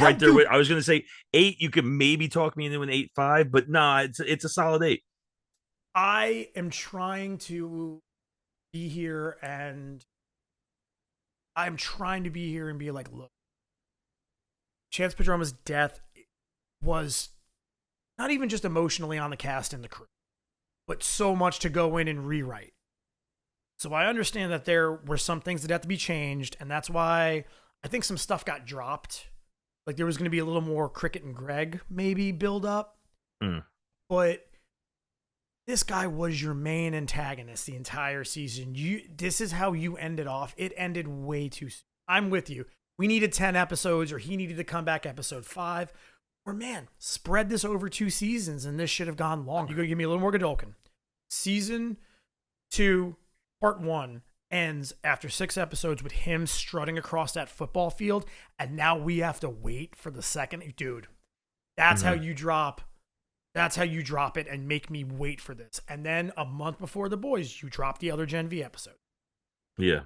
right there with. I was going to say 8. You could maybe talk me into an 8.5, but nah, it's a solid 8. I am trying to be here, and I'm trying to be here and be like, look, Chance Pedroma's death was not even just emotionally on the cast and the crew, but so much to go in and rewrite. So I understand that there were some things that had to be changed, and that's why I think some stuff got dropped. Like, there was going to be a little more Cricket and Greg maybe build up. But this guy was your main antagonist the entire season. This is how you ended off. It ended way too soon. I'm with you. We needed 10 episodes, or he needed to come back episode 5. Or, man, spread this over 2 seasons, and this should have gone longer. You're going to give me a little more Godolphin. Season 2, part 1 ends after 6 episodes with him strutting across that football field, and now we have to wait for the second. Dude, that's how you drop. That's how you drop it and make me wait for this. And then a month before The Boys, you drop the other Gen V episode. Yeah.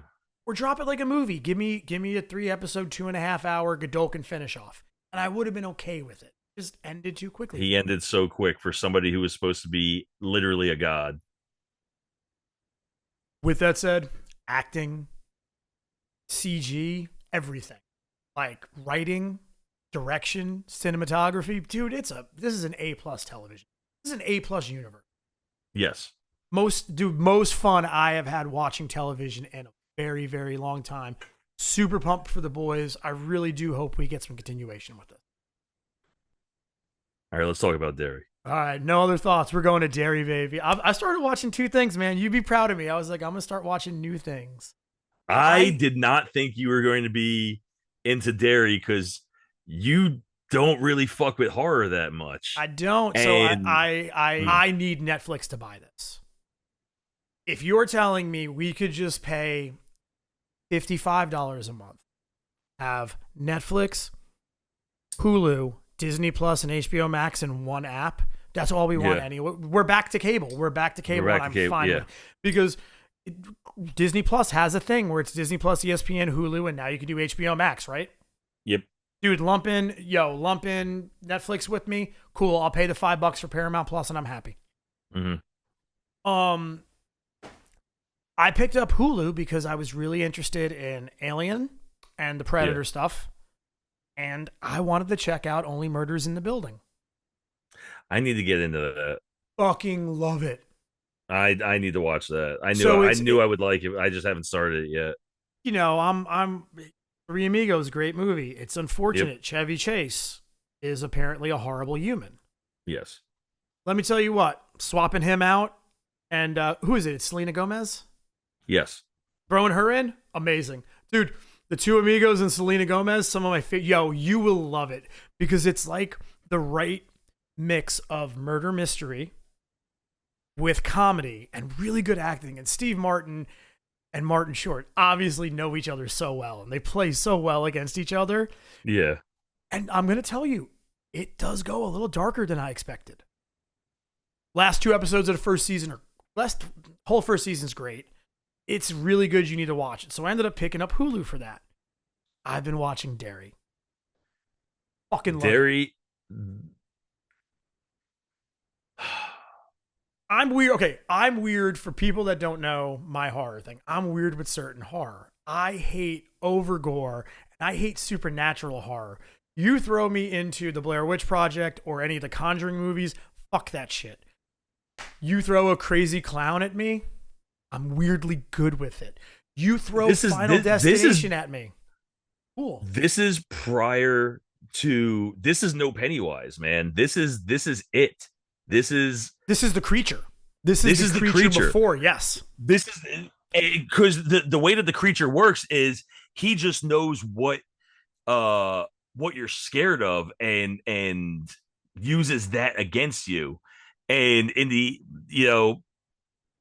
Or drop it like a movie. Give me a 3-episode, 2.5 hour Godolphin finish off, and I would have been okay with it. Just ended too quickly. He ended so quick for somebody who was supposed to be literally a god. With that said, acting, CG, everything, like writing, direction, cinematography, dude, this is an A+ television. This is an A+ universe. Yes. Most fun I have had watching television in a very, very long time. Super pumped for The Boys. I really do hope we get some continuation with it. All right, let's talk about Derry. All right, no other thoughts. We're going to Derry, baby. I started watching 2 things, man. You'd be proud of me. I was like, I'm going to start watching new things. I did not think you were going to be into Derry because you don't really fuck with horror that much. I don't. So And I need Netflix to buy this. If you're telling me we could just pay $55 a month, have Netflix, Hulu, Disney Plus, and HBO Max in one app, that's all we want. Anyway, we're back to cable. And I'm fine with it. Because Disney Plus has a thing where it's Disney Plus, ESPN, Hulu, and now you can do HBO Max, right? Yep. Dude, lump in Netflix with me. Cool. I'll pay the $5 for Paramount Plus, and I'm happy. Mm-hmm. I picked up Hulu because I was really interested in Alien and the Predator stuff, and I wanted to check out Only Murders in the Building. I need to get into that. Fucking love it. I need to watch that. I knew I would like it. I just haven't started it yet. You know, I'm Three Amigos, great movie. It's unfortunate. Yep. Chevy Chase is apparently a horrible human. Yes. Let me tell you what, swapping him out, and who is it? It's Selena Gomez? Yes. Throwing her in? Amazing. Dude, the Two Amigos and Selena Gomez, some of my favorite. Yo, you will love it because it's like the right mix of murder mystery with comedy and really good acting. And Steve Martin and Martin Short obviously know each other so well, and they play so well against each other. Yeah. And I'm going to tell you, it does go a little darker than I expected. Last two episodes of the first season whole first season's great. It's really good. You need to watch it. So I ended up picking up Hulu for that. I've been watching Derry. Fucking love Derry. I'm weird. Okay, I'm weird for people that don't know my horror thing. I'm weird with certain horror. I hate overgore, and I hate supernatural horror. You throw me into the Blair Witch Project or any of the Conjuring movies, fuck that shit. You throw a crazy clown at me, I'm weirdly good with it. You throw Final Destination at me. Cool. This is prior to this is no Pennywise, man. This is it. This is the creature. This is the creature before, yes. This is because the way that the creature works is he just knows what you're scared of and uses that against you. And in the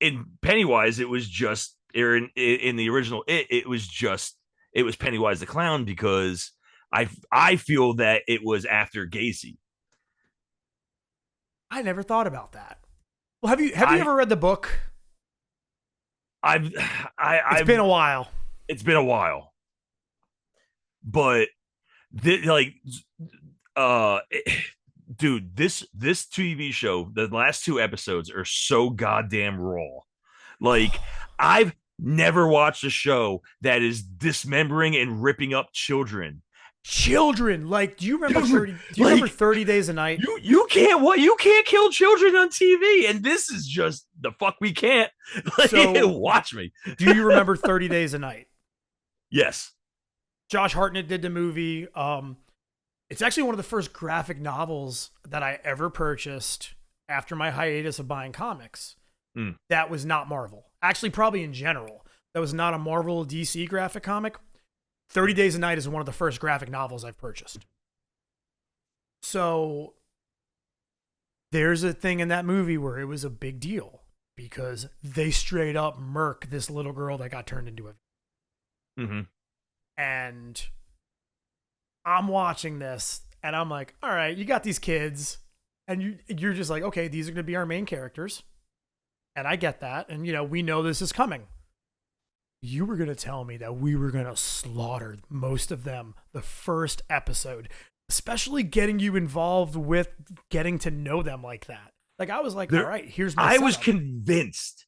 in Pennywise, it was just in the original it was Pennywise the clown because I feel that it was after Gacy. I never thought about that. Well, have you ever read the book? It's been a while. It's been a while. But dude, this TV show, the last two episodes are so goddamn raw. Like, I've never watched a show that is dismembering and ripping up children. Like, do you remember 30 Days a Night? You can't kill children on TV, and this is just the fuck we can't. Like, so, watch me. Do you remember 30 Days a Night? Yes. Josh Hartnett did the movie. It's actually one of the first graphic novels that I ever purchased after my hiatus of buying comics. That was not Marvel. Actually, probably in general. That was not a Marvel DC graphic comic. 30 Days a Night is one of the first graphic novels I've purchased. So there's a thing in that movie where it was a big deal because they straight up murk this little girl that got turned into a... Mm-hmm. And I'm watching this and I'm like, all right, you got these kids and you're just like, okay, these are going to be our main characters. And I get that. And, we know this is coming. You were going to tell me that we were going to slaughter most of them the first episode, especially getting you involved with getting to know them like that. Like, I was like, all right, here's my setup. Was convinced.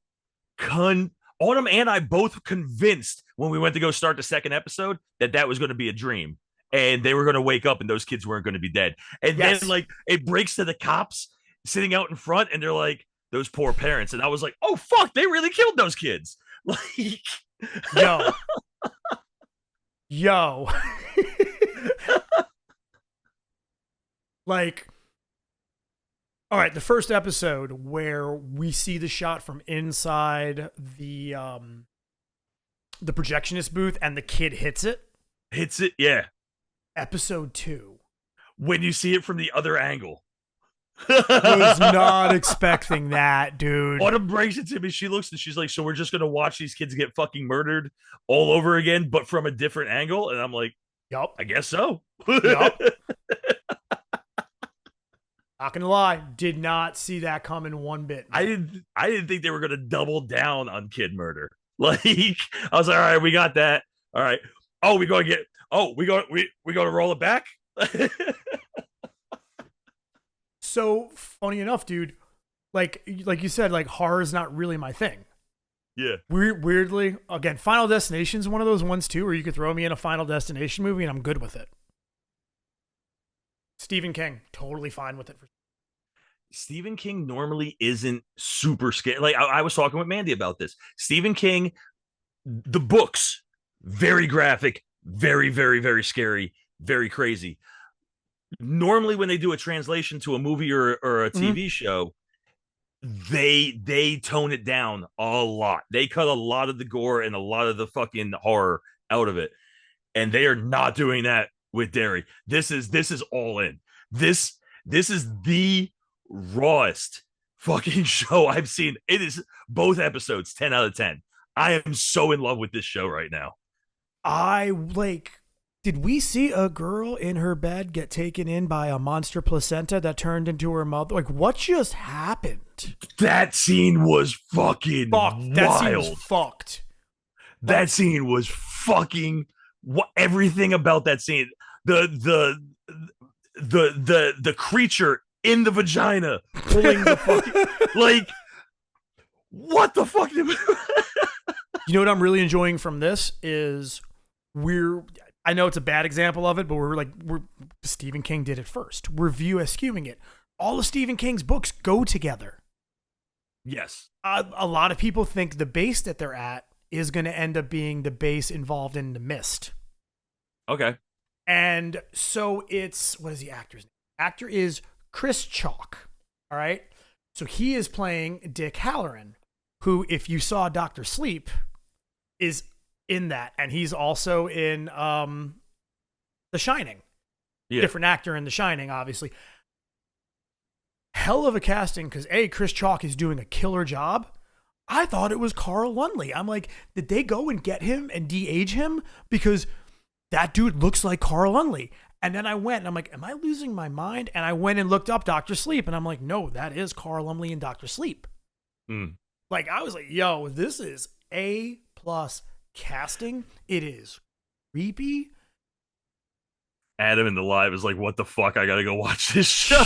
Autumn and I both convinced when we went to go start the second episode that was going to be a dream. And they were going to wake up and those kids weren't going to be dead. And then, like, it breaks to the cops sitting out in front and they're like, those poor parents. And I was like, oh, fuck, they really killed those kids. Like... Yo. Like, all right, the first episode where we see the shot from inside the projectionist booth and the kid hits it, yeah. Episode 2. When you see it from the other angle. Was not expecting that, dude. Autumn breaks it to me. She looks and she's like, so we're just going to watch these kids get fucking murdered all over again, but from a different angle? And I'm like, Yup. I guess so. Yup. Not gonna lie, did not see that coming one bit. I didn't think they were going to double down on kid murder. Like, I was like, all right, we got that. All right. Oh, we going to roll it back? So funny enough, dude, like you said, like horror is not really my thing. Yeah. Weirdly, again, Final Destination is one of those ones too where you could throw me in a Final Destination movie and I'm good with it. Stephen King, totally fine with it. Stephen King normally isn't super scary. Like I was talking with Mandy about this. Stephen King, the books, very graphic, very, very, very scary, very crazy. Normally when they do a translation to a movie or a TV show, they tone it down a lot. They cut a lot of the gore and a lot of the fucking horror out of it. And they are not doing that with Derry. This is all in. This is the rawest fucking show I've seen. It is both episodes 10 out of 10. I am so in love with this show right now. Did we see a girl in her bed get taken in by a monster placenta that turned into her mother? Like, what just happened? That scene was fucking wild. That scene was fucked. That scene was fucking everything about that scene. The creature in the vagina pulling the fucking like what the fuck did You know what I'm really enjoying from this is I know it's a bad example of it, but we're Stephen King did it first. We're view eschewing it. All of Stephen King's books go together. Yes. A lot of people think the base that they're at is going to end up being the base involved in The Mist. Okay. And so it's, what is the actor's name? Actor is Chris Chalk. All right. So he is playing Dick Halloran, who, if you saw Dr. Sleep, is in that. And he's also in The Shining. Yeah. Different actor in The Shining, obviously. Hell of a casting because Chris Chalk is doing a killer job. I thought it was Carl Lundley. I'm like, did they go and get him and de-age him? Because that dude looks like Carl Lundley. And then I went and I'm like, am I losing my mind? And I went and looked up Dr. Sleep and I'm like, no, that is Carl Lundley in Dr. Sleep. Like, I was like, yo, this is A+ casting. It is creepy. Adam in the live is like, what the fuck? I gotta go watch this show.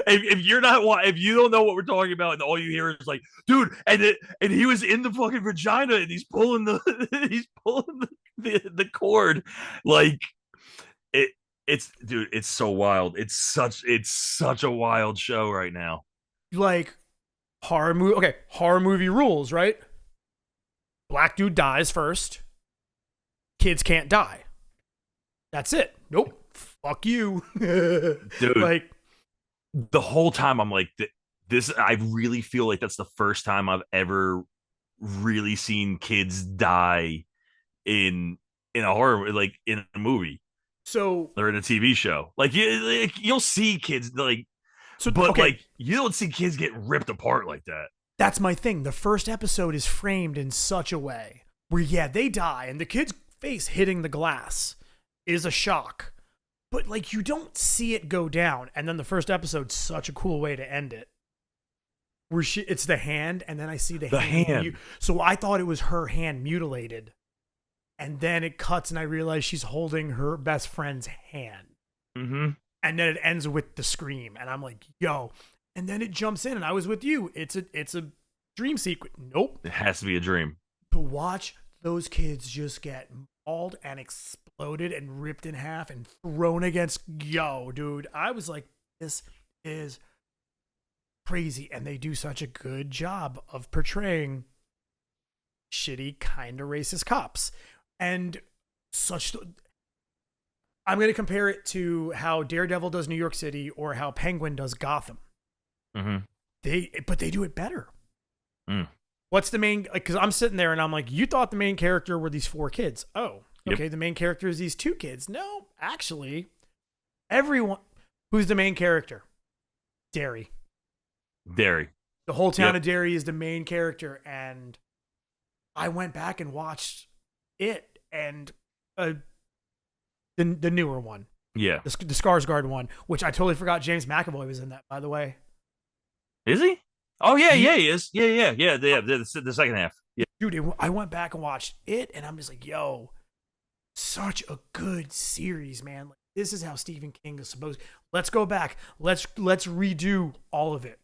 if you don't know what we're talking about, and all you hear is like, dude, and he was in the fucking vagina, and he's pulling the cord, like it's so wild. It's such a wild show right now. Like horror movie. Okay, horror movie rules, right? Black dude dies first. Kids can't die. That's it. Nope. Fuck you. Dude. Like, the whole time I'm like, I really feel like that's the first time I've ever really seen kids die in a horror, like in a movie. So, or in a TV show. Like, you'll see kids like, like you don't see kids get ripped apart like that. That's my thing. The first episode is framed in such a way where, they die and the kid's face hitting the glass is a shock, but like you don't see it go down. And then the first episode's such a cool way to end it, where it's the hand, and then I see the hand. So I thought it was her hand mutilated, and then it cuts, and I realize she's holding her best friend's hand. Mm-hmm. And then it ends with the scream, and I'm like, yo. And then it jumps in, and I was with you. It's a dream sequence. Nope, it has to be a dream. To watch those kids just get mauled and exploded and ripped in half and thrown against, dude, I was like, this is crazy. And they do such a good job of portraying shitty, kind of racist cops. And I'm going to compare it to how Daredevil does New York City or how Penguin does Gotham. Mm-hmm. But they do it better. What's the main, because I'm sitting there and I'm like, you thought the main character were these 4 kids. Oh, okay. Yep. The main character is these 2 kids. No, actually, everyone who's the main character, Derry. Derry. The whole town of Derry is the main character, and I went back and watched it and the newer one. Yeah. The Skarsgård one, which I totally forgot James McAvoy was in that, by the way. Is he? Oh, yeah, he is. Yeah. The second half. Yeah. Dude, I went back and watched it, and I'm just like, yo, such a good series, man. Like, this is how Stephen King is supposed. Let's go back. Let's redo all of it.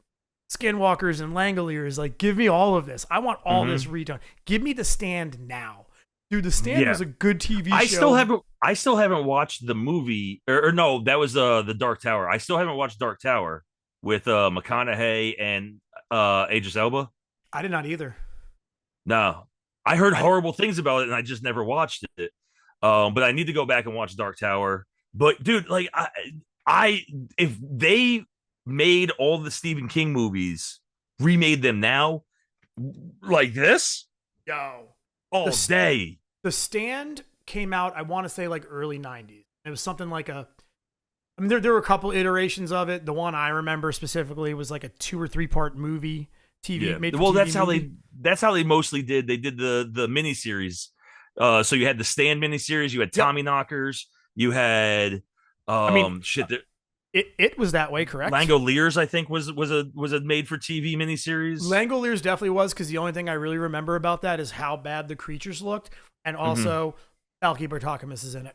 Skinwalkers and Langoliers, like, give me all of this. I want all this redone. Give me The Stand now. Dude, The Stand was a good TV show. I still haven't watched the movie, or no, that was the Dark Tower. I still haven't watched Dark Tower with McConaughey and Idris Elba. I did not either. No, I heard horrible things about it, and I just never watched it. But I need to go back and watch Dark Tower. But dude, like, I if they made all the Stephen King movies, remade them now, like this, all day. The Stand came out, I want to say, like early 90s. It was something like there were a couple iterations of it. The one I remember specifically was like a 2 or 3 part movie. That's how they mostly did. They did the miniseries. So you had the Stand miniseries, you had Tommy Knockers, you had it was that way, correct? Langoliers, I think, was a made for TV miniseries. Langoliers definitely was, because the only thing I really remember about that is how bad the creatures looked, and also Balky Bartokomous is in it.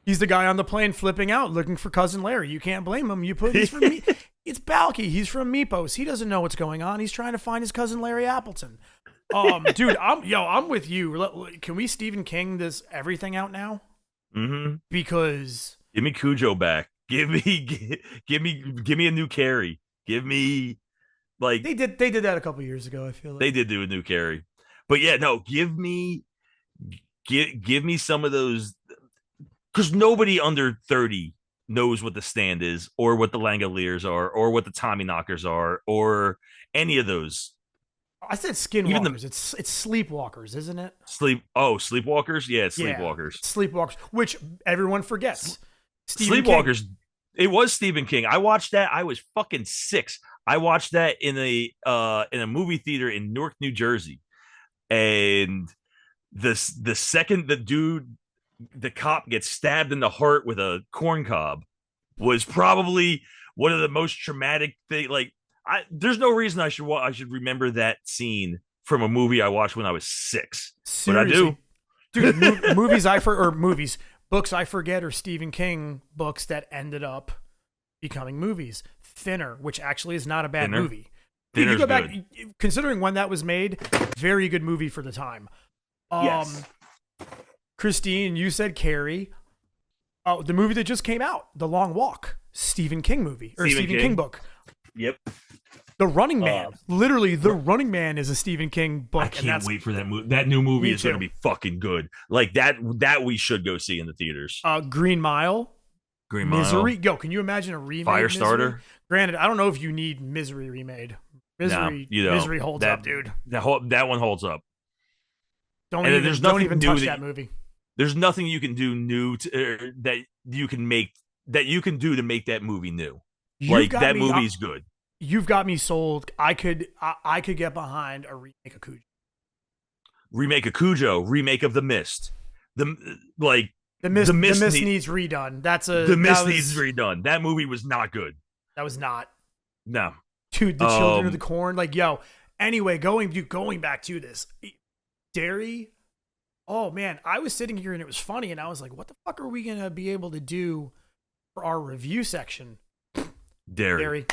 He's the guy on the plane flipping out, looking for Cousin Larry. You can't blame him. He's from it's Balky. He's from Meepos. He doesn't know what's going on. He's trying to find his cousin Larry Appleton. Dude, I'm with you. Can we Stephen King this everything out now? Because give me Cujo back. Give me a new Carrie. Give me, like, they did that a couple years ago. I feel like they did do a new Carrie, but yeah, no, give me some of those, because nobody under 30 knows what The Stand is, or what the Langoliers are, or what the Tommy Knockers are, or any of those. I said Skinwalkers. It's Sleepwalkers, isn't it? Sleepwalkers? Yeah, it's Sleepwalkers. Sleepwalkers, which everyone forgets. Sleepwalkers. King. It was Stephen King. I watched that. I was fucking 6. I watched that in a movie theater in Newark, New Jersey. And the second the cop gets stabbed in the heart with a corn cob was probably one of the most traumatic things. Like, there's no reason I should remember that scene from a movie I watched when I was 6. Seriously. But I do. Dude, books I forget are Stephen King books that ended up becoming movies. Thinner, which actually is not a bad movie. Dude, you go back, considering when that was made, very good movie for the time. Yes. Christine, you said Carrie. Oh, the movie that just came out, The Long Walk, Stephen King movie, or Stephen King book. Yep. The Running Man. Literally, The Running Man is a Stephen King book. I can't wait for that movie. That new movie is going to be fucking good. Like, that we should go see in the theaters. Green Mile. Misery. Yo, can you imagine a remake? Firestarter. Granted, I don't know if you need Misery remade. Misery holds up, dude. That one holds up. Don't even touch that movie. There's nothing you can do new that you can do to make that movie new. That movie's good. You've got me sold. I could get behind a remake of Cujo. Remake of The Mist. The Mist needs redone. Needs redone. That movie was not good. That was not. No. Dude, the Children of the Corn. Like, yo. Anyway, going back to this. Derry. Oh man, I was sitting here and it was funny, and I was like, what the fuck are we gonna be able to do for our review section? Derry.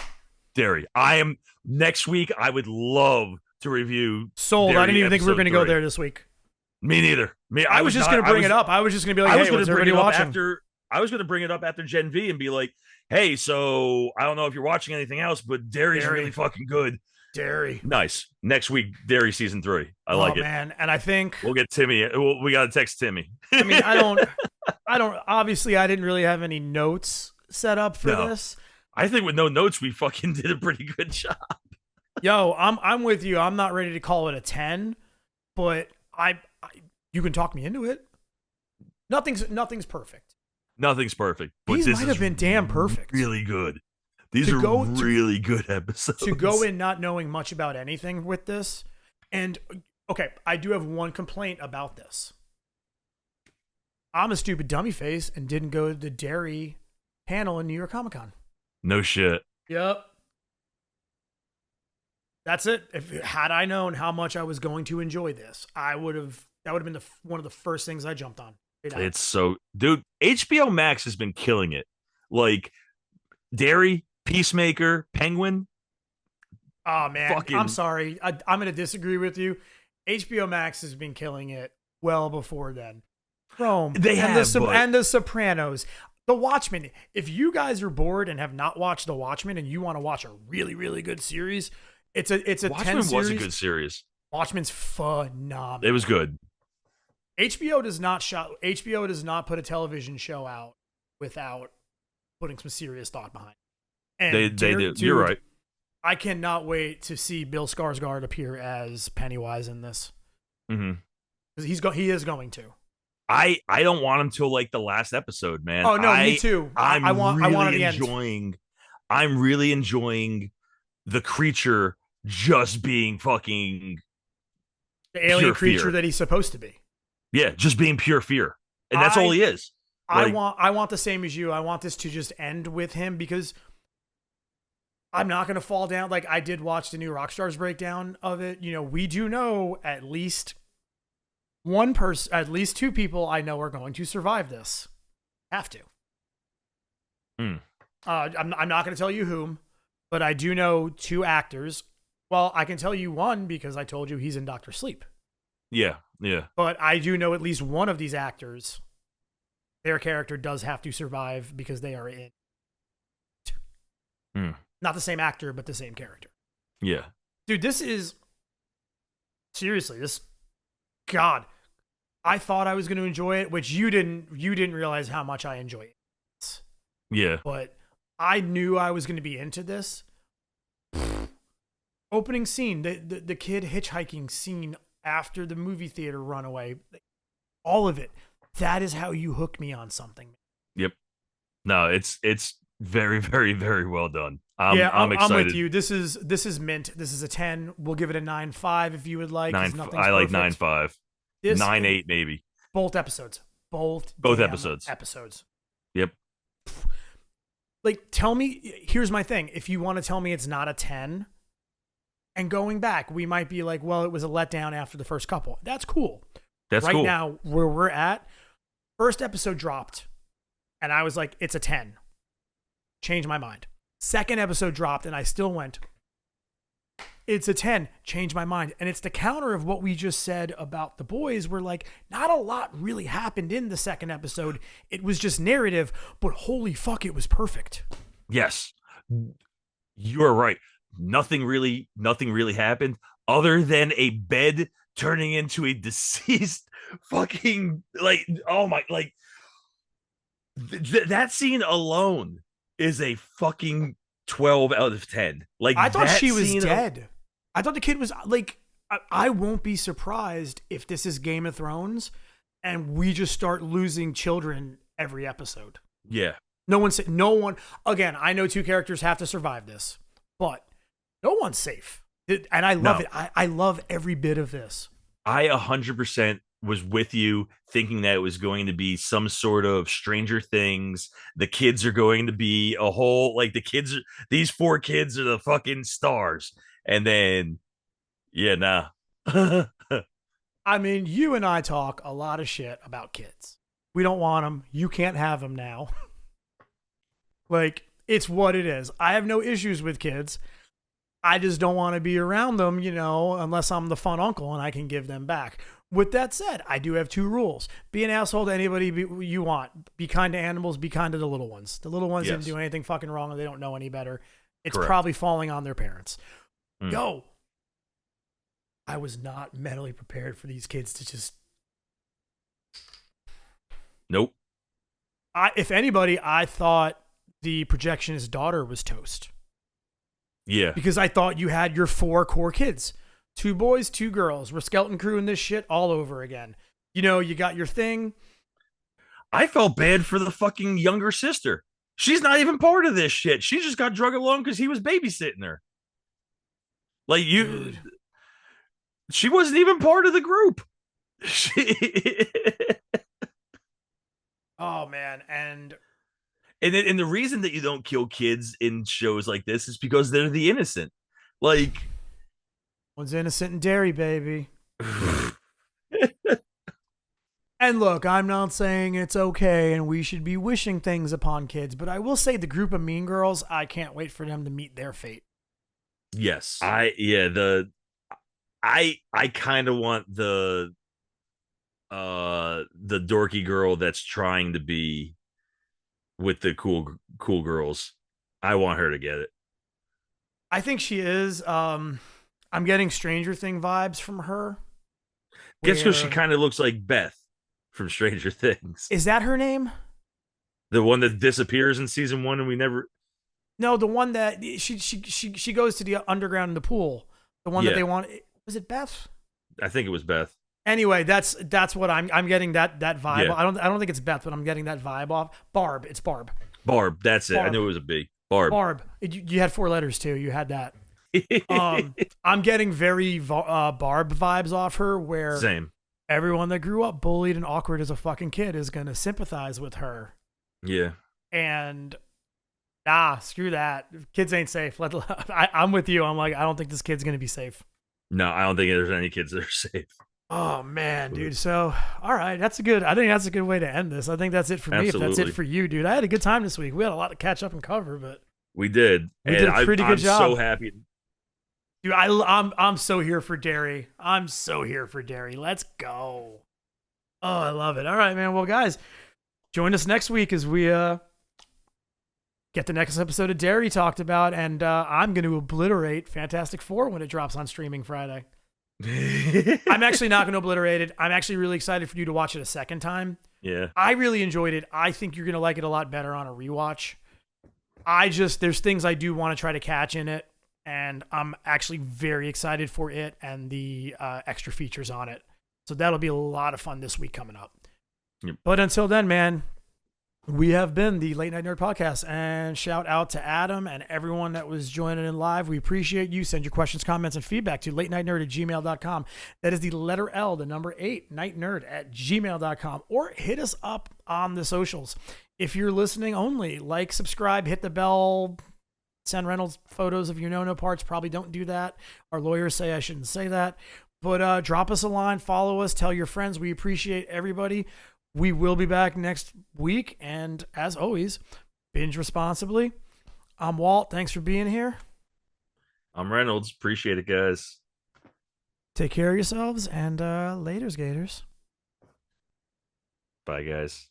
Next week, I would love to review. Sold. Derry. I didn't even think we were going to go there this week. Me neither. I was just going to bring it up. I was just going to be like, hey, what's everybody watching? I was going to bring it up after Gen V and be like, hey, so I don't know if you're watching anything else, but Derry's really fucking good. Derry. Nice. Next week, Derry season 3. I like it. Oh, man. And I think we'll get Timmy. We got to text Timmy. I mean, I don't, obviously, I didn't really have any notes set up for this. I think with no notes, we fucking did a pretty good job. Yo, I'm with you. I'm not ready to call it a 10, but you can talk me into it. Nothing's perfect. Nothing's perfect, but These this might is have been damn perfect. really good. These are really good episodes. To go in not knowing much about anything with this, and okay, I do have one complaint about this. I'm a stupid dummy face and didn't go to the dairy panel in New York Comic Con. No shit. Yep. That's it. Had I known how much I was going to enjoy this, that would have been one of the first things I jumped on. It's so, dude, HBO Max has been killing it. Like Dairy, Peacemaker, Penguin. Oh man, I'm sorry. I'm going to disagree with you. HBO Max has been killing it well before then. Rome, and The Sopranos, The Watchmen. If you guys are bored and have not watched The Watchmen and you want to watch a really, really good series, it's a Watchmen 10 series. was a good series. Watchmen's phenomenal. It was good. HBO does not put a television show out without putting some serious thought behind it. And they do. Dude, you're right. I cannot wait to see Bill Skarsgård appear as Pennywise in this. Mm-hmm. He is going to. I don't want him till like the last episode, man. Oh no, me too. I want the end. I'm really enjoying the creature just being fucking the alien creature that he's supposed to be. Yeah, just being pure fear, and that's all he is. Like, I want the same as you. I want this to just end with him because I'm not going to fall down. Like I did watch the new Rockstars breakdown of it. You know, we do know at least one person, at least two people I know are going to survive this. Have to. I'm not going to tell you whom, but I do know two actors. Well, I can tell you one because I told you he's in Dr. Sleep. Yeah. But I do know at least one of these actors, their character does have to survive because they are in. Not the same actor, but the same character. Yeah. Dude, this is... Seriously, God, I thought I was going to enjoy it, which you didn't realize how much I enjoy it. Yeah. But I knew I was going to be into this. Opening scene, the kid hitchhiking scene after the movie theater runaway, all of it. That is how you hook me on something. Yep. No, it's very, very, very well done. I'm excited. I'm with you. This is mint. This is a 10. We'll give it a 9.5 if you would like. I like 9.5. 9.8 maybe. Both episodes. Both episodes. Yep. Like, tell me, here's my thing. If you want to tell me it's not a 10, and going back, we might be like, well, it was a letdown after the first couple. That's cool. That's right cool. Now, where we're at, first episode dropped, and I was like, it's a 10. Changed my mind. Second episode dropped, and I still went, it's a 10. Changed my mind. And it's the counter of what we just said about The Boys, where like, not a lot really happened in the second episode. It was just narrative, but holy fuck, it was perfect. Yes. You're right. Nothing really happened other than a bed turning into a deceased fucking like, oh my, like that scene alone is a fucking 12 out of 10. Like I thought she was dead. I thought the kid was like, I won't be surprised if this is Game of Thrones and we just start losing children every episode. Yeah. No one, again, I know two characters have to survive this, but no one's safe. And I love it. I love every bit of this. I 100% was with you thinking that it was going to be some sort of Stranger Things. The kids are going to be a whole, like these 4 kids are the fucking stars. And then, yeah, nah. I mean, you and I talk a lot of shit about kids. We don't want them. You can't have them now. Like, it's what it is. I have no issues with kids. I just don't want to be around them, you know, unless I'm the fun uncle and I can give them back. With that said, I do have 2 rules. Be an asshole to anybody you want. Be kind to animals. Be kind to the little ones. The little ones didn't do anything fucking wrong and they don't know any better. It's Correct. Probably falling on their parents. Yo, I was not mentally prepared for these kids to just... Nope. If anybody, I thought the projectionist daughter was toast. Yeah. Because I thought you had your 4 core kids. 2 boys, 2 girls. We're skeleton crewing this shit all over again. You know, you got your thing. I felt bad for the fucking younger sister. She's not even part of this shit. She just got drug along because he was babysitting her. Like you, Dude. she wasn't even part of the group. She, Oh man, and and the reason that you don't kill kids in shows like this is because they're the innocent. Like, one's innocent in dairy, baby. And look, I'm not saying it's okay and we should be wishing things upon kids, but I will say the group of mean girls, I can't wait for them to meet their fate. yes, I kind of want the dorky girl that's trying to be with the cool girls. I want her to get it. I think she is. I'm getting Stranger Thing vibes from her. Guess because she Where kind of looks like Beth from Stranger Things, is that her name? the one that disappears in season 1, and we never. No, the one that she goes to the underground in the pool. The one that Yeah, they want. Was it Beth? I think it was Beth. Anyway, that's what I'm getting that vibe. Yeah. I don't think it's Beth, but I'm getting that vibe off. Barb, it's Barb. Barb, that's it. I Barb. knew it was a B. Barb. Barb. You had 4 letters too. You had that. I'm getting very Barb vibes off her, where Same. everyone that grew up bullied and awkward as a fucking kid is gonna sympathize with her. Yeah. And screw that. Kids ain't safe. I'm with you. I'm like, I don't think this kid's gonna be safe. No, I don't think there's any kids that are safe. Oh man, dude. So, all right, I think that's a good way to end this. I think that's it for me. If that's Absolutely. it for you, dude. I had a good time this week. We had a lot to catch up and cover, but We did. we did a pretty good job. I'm so happy. Dude, I'm so here for Derry. I'm so here for Derry. Let's go. Oh, I love it. All right, man. Well, guys, join us next week as we get the next episode of Derry talked about, and I'm going to obliterate Fantastic Four when it drops on streaming Friday. I'm actually not going to obliterate it. I'm actually really excited for you to watch it a second time. Yeah. I really enjoyed it. I think you're going to like it a lot better on a rewatch. There's things I do want to try to catch in it, and I'm actually very excited for it and the extra features on it. So that'll be a lot of fun this week coming up. Yep. But until then, man, we have been the Late Night Nerd Podcast, and shout out to Adam and everyone that was joining in live. We appreciate you. Send your questions, comments, and feedback to latenightnerd@gmail.com. That is the letter L, the number 8, nightnerd@gmail.com, or hit us up on the socials. If you're listening only, like, subscribe, hit the bell, send Reynolds photos of your no-no parts. Probably don't do that. Our lawyers say I shouldn't say that. But drop us a line, follow us, tell your friends. We appreciate everybody. We will be back next week. And as always, binge responsibly. I'm Walt. Thanks for being here. I'm Reynolds. Appreciate it, guys. Take care of yourselves, and laters, Gators. Bye, guys.